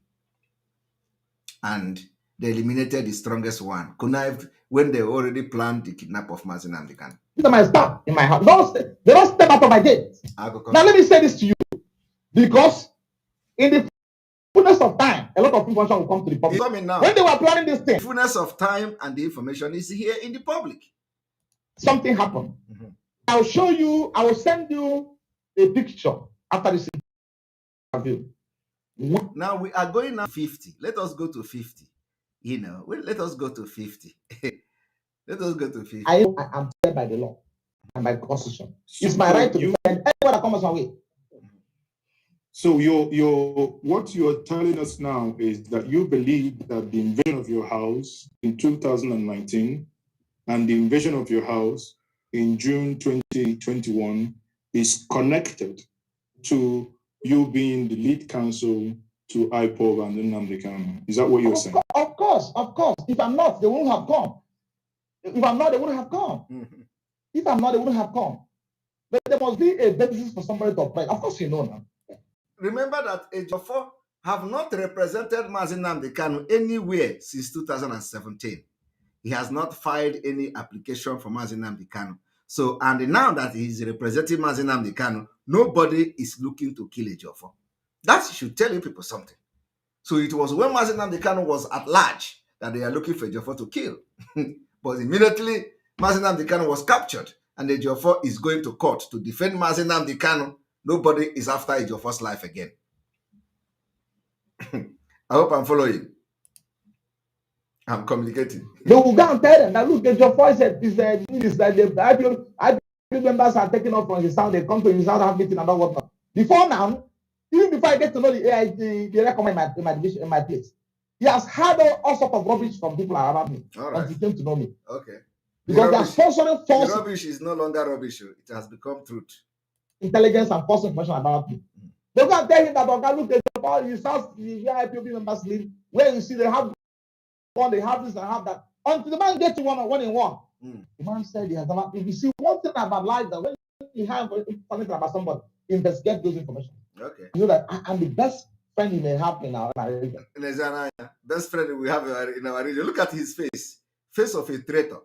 And they eliminated the strongest one, connived when they already planned the kidnap of Mazi Nnamdi Kanu. These are my staff in my house. They don't step out of my gate. Now let me say this to you, because in the fullness of time, a lot of information will come to the public. When they were planning this thing, the fullness of time and the information is here in the public. Something happened. I'll show you. I will send you a picture after this interview. Now we are going now 50. Let us go to 50. Let us go to 50. Let us go to 50. I am protected by the law and by the constitution. It's my right to defend anyone that comes my way. So what you're telling us now is that you believe that the invasion of your house in 2019 and the invasion of your house in June 2021 is connected to you being the lead counsel to IPOB and Nnamdi Kanu. Is that what you're saying? Of course. If I'm not, they wouldn't have come. If I'm not, they wouldn't have come. If I'm not, they wouldn't have come. But there must be a basis for somebody to operate. Of course, you know now. Remember that Ejiofor have not represented Mazi Nnamdi Kanu anywhere since 2017. He has not filed any application for Mazi Nnamdi Kanu. So, and now that he's representing Mazi Nnamdi Kanu, nobody is looking to kill Ejiofor. That should tell you people something. So it was when Mazi Nnamdi Kanu was at large that they are looking for Ejiofor to kill. But immediately, Mazi Nnamdi Kanu was captured and Ejiofor is going to court to defend Mazi Nnamdi Kanu. Nobody is after Ejiofor's life again. I hope I'm following. I'm communicating. They will go and tell them that look, Ejiofor said the IPO members are taking off from his house. They come to his house, have meeting and all whatnot. Before now, even before I get to know the AIG, they recommend in my place. He has had all sorts of rubbish from people around me. Until he came to know me. Okay. Because they are sponsoring false. The rubbish is no longer rubbish. It has become truth. Intelligence and false information about me. They go and tell him that look, Ejiofor, his house, the IPO members live, where you see they have one, they have this and have that. Until the man gets to one in one. The man said he has never. If you see one thing about life, that when you have something about somebody, investigate those information. Okay. You know that I'm the best friend you may have in our region. Best friend we have in our region. Look at his face. Face of a traitor.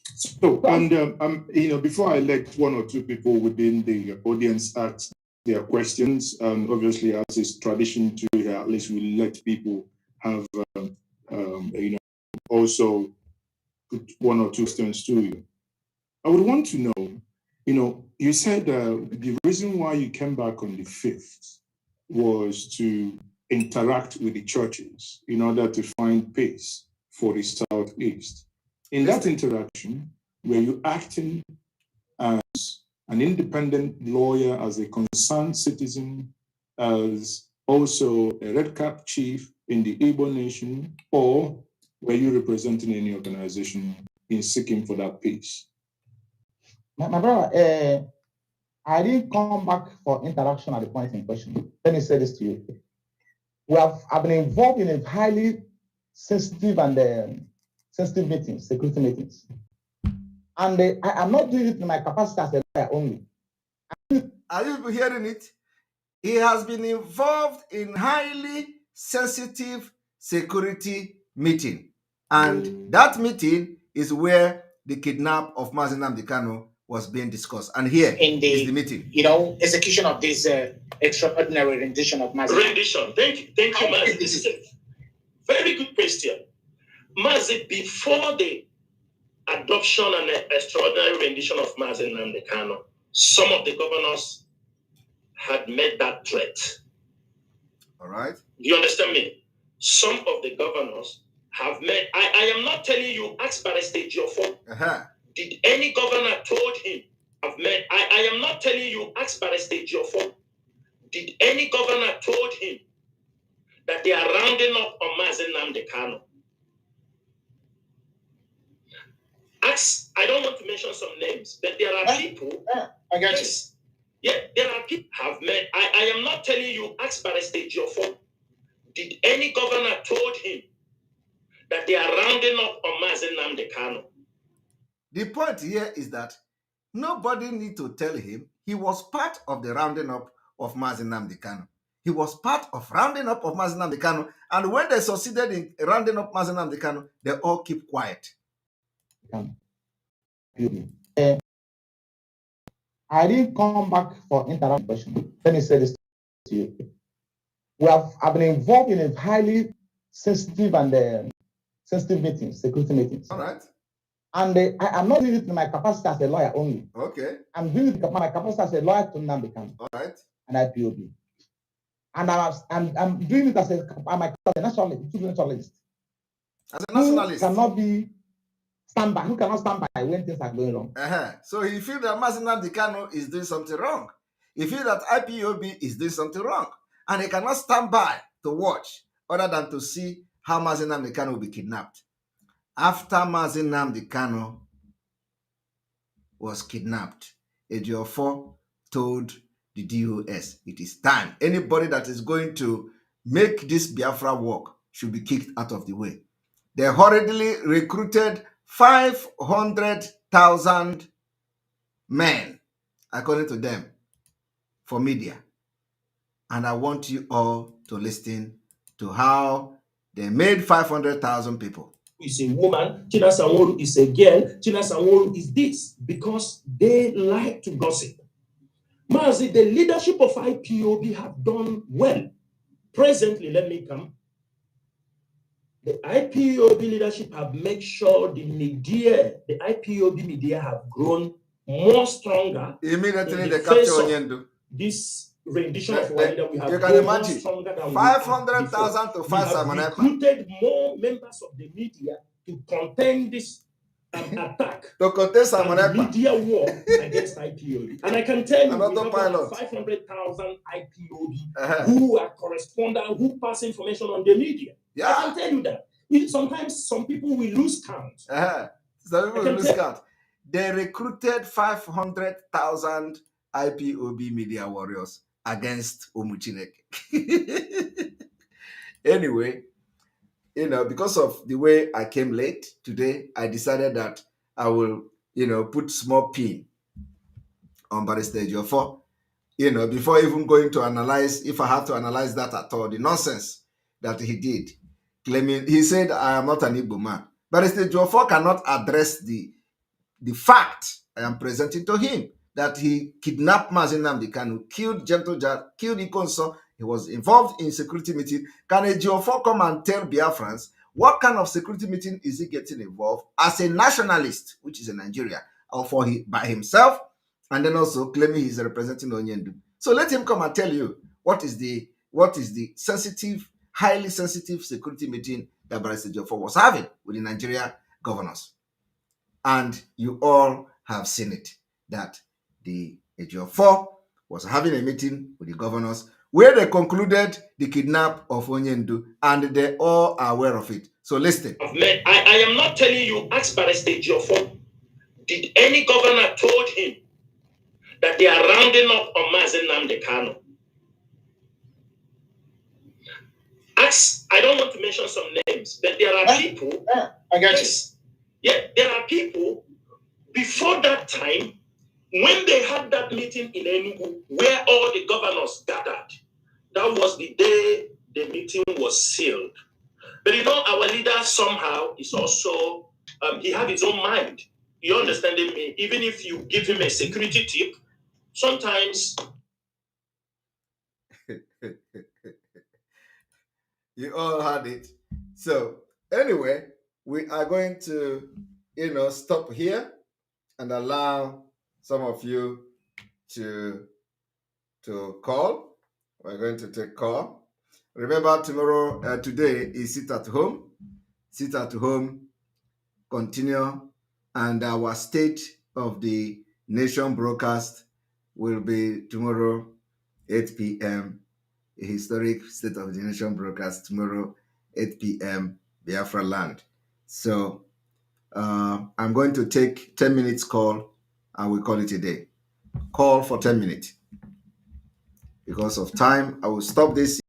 So, and before I let one or two people within the audience ask their questions, obviously as is tradition to here, at least we let people have also put one or two questions to you. I would want to know, you said the reason why you came back on the 5th was to interact with the churches in order to find peace for the Southeast. In that interaction, were you acting as an independent lawyer, as a concerned citizen, as also a red cap chief in the Igbo nation, or were you representing any organization in seeking for that peace? My brother, I didn't come back for interaction at the point in question. Let me say this to you. I've been involved in a highly sensitive and sensitive meetings, security meetings. And I am not doing it in my capacity as a lawyer only. Are you hearing it? He has been involved in highly sensitive security meeting. And that meeting is where the kidnap of Mazi Nnamdi Kanu was being discussed. And here is the meeting. Execution of this extraordinary rendition of Mazi. Rendition. Thank you, Mazi. This is a very good question. Mazi, before the adoption and the extraordinary rendition of Mazi Nnamdi Kanu, some of the governors had made that threat. All right. Do you understand me? Some of the governors have made. I am not telling you, ask Barrister Ejiofor. Did any governor told him I am not telling you, ask Barrister Ejiofor. Did any governor told him that they are rounding up on Mazi Nnamdi Kanu? I don't want to mention some names, but there are people. I got you. Yeah, there are people have made. I am not telling you, ask Barrister Ejiofor. Did any governor told him that they are rounding up on Mazi Nnamdi Kanu? The point here is that nobody need to tell him. He was part of the rounding up of Mazi Nnamdi Kanu. He was part of rounding up of Mazi Nnamdi Kanu. And when they succeeded in rounding up Mazi Nnamdi Kanu, they all keep quiet. I didn't come back for interaction. Let me say this to you. I've been involved in a highly sensitive and sensitive meetings, security meetings. All right. And I am not doing it in my capacity as a lawyer only. Okay. I'm doing it in my capacity as a lawyer to Nnamdi Kanu. All right. And IPOB. And I'm doing it as a nationalist. As a nationalist. Who cannot stand by when things are going wrong. So he feels that Mazi Nnamdi Kanu is doing something wrong. He feels that IPOB is doing something wrong. And he cannot stand by to watch other than to see how Mazi Nnamdi Kanu will be kidnapped. After Mazi Nnamdi Kanu was kidnapped, Ejiofor told the DOS, it is time. Anybody that is going to make this Biafra work should be kicked out of the way. They hurriedly recruited 500,000 men, according to them, for media. And I want you all to listen to how they made 500,000 people. Is a woman, Tina Sanwo-Olu is a girl, Tina Sanwo-Olu is this, because they like to gossip. Mazi, the leadership of IPOB have done well. Presently, let me come. The IPOB leadership have made sure the IPOB media have grown more stronger. Immediately they capture Onyendu. This rendition of our leader, we have you can imagine 500,000 to 5 Simon Ekpa. Recruited more members of the media to contain this attack. To contain Simon Ekpa. Media war against IPOB. And I can tell you, we have 500,000 IPOB who are correspondents, who pass information on the media. Yeah. I can tell you that. Sometimes some people will lose count. Some people will lose count. They recruited 500,000 IPOB media warriors against Omuchineke. Anyway, because of the way I came late today, I decided that I will, put small pin on Barrister Ejiofor, before even going to analyze, if I have to analyze that at all, the nonsense that he did. Claiming, he said, I am not an Igbo man. Barrister Ejiofor cannot address the fact I am presenting to him, that he kidnapped Mazi Nnamdi Kanu, killed Gentle Jar, killed Ikonso. He was involved in security meeting. Can Ejiofor come and tell Biafrans what kind of security meeting is he getting involved as a nationalist, which is in Nigeria, or by himself, and then also claiming he's representing Onyendu. So let him come and tell you what is the sensitive, highly sensitive security meeting that Barrister Ejiofor was having with the Nigeria governors. And you all have seen it, that the Ejiofor was having a meeting with the governors where they concluded the kidnap of Onyendu, and they all are aware of it. So listen. I am not telling you, ask Barrister Ejiofor. Did any governor told him that they are rounding up on Mazi Nnamdi Kanu? Ask, I don't want to mention some names, but there are people. I got yes, yeah, there are people before that time when they had that meeting in Enugu where all the governors gathered. That was the day the meeting was sealed. But you know, our leader somehow is also, he had his own mind. You understanding me? Even if you give him a security tip, sometimes You all had it. So anyway, we are going to, stop here and allow some of you to call. We're going to take call. Remember, today is sit at home. Sit at home, continue, and our State of the Nation broadcast will be tomorrow, 8 p.m. A historic State of the Nation broadcast tomorrow, 8 p.m. Biafra land. So I'm going to take 10 minutes call and we call it a day. Call for 10 minutes. Because of time, I will stop this.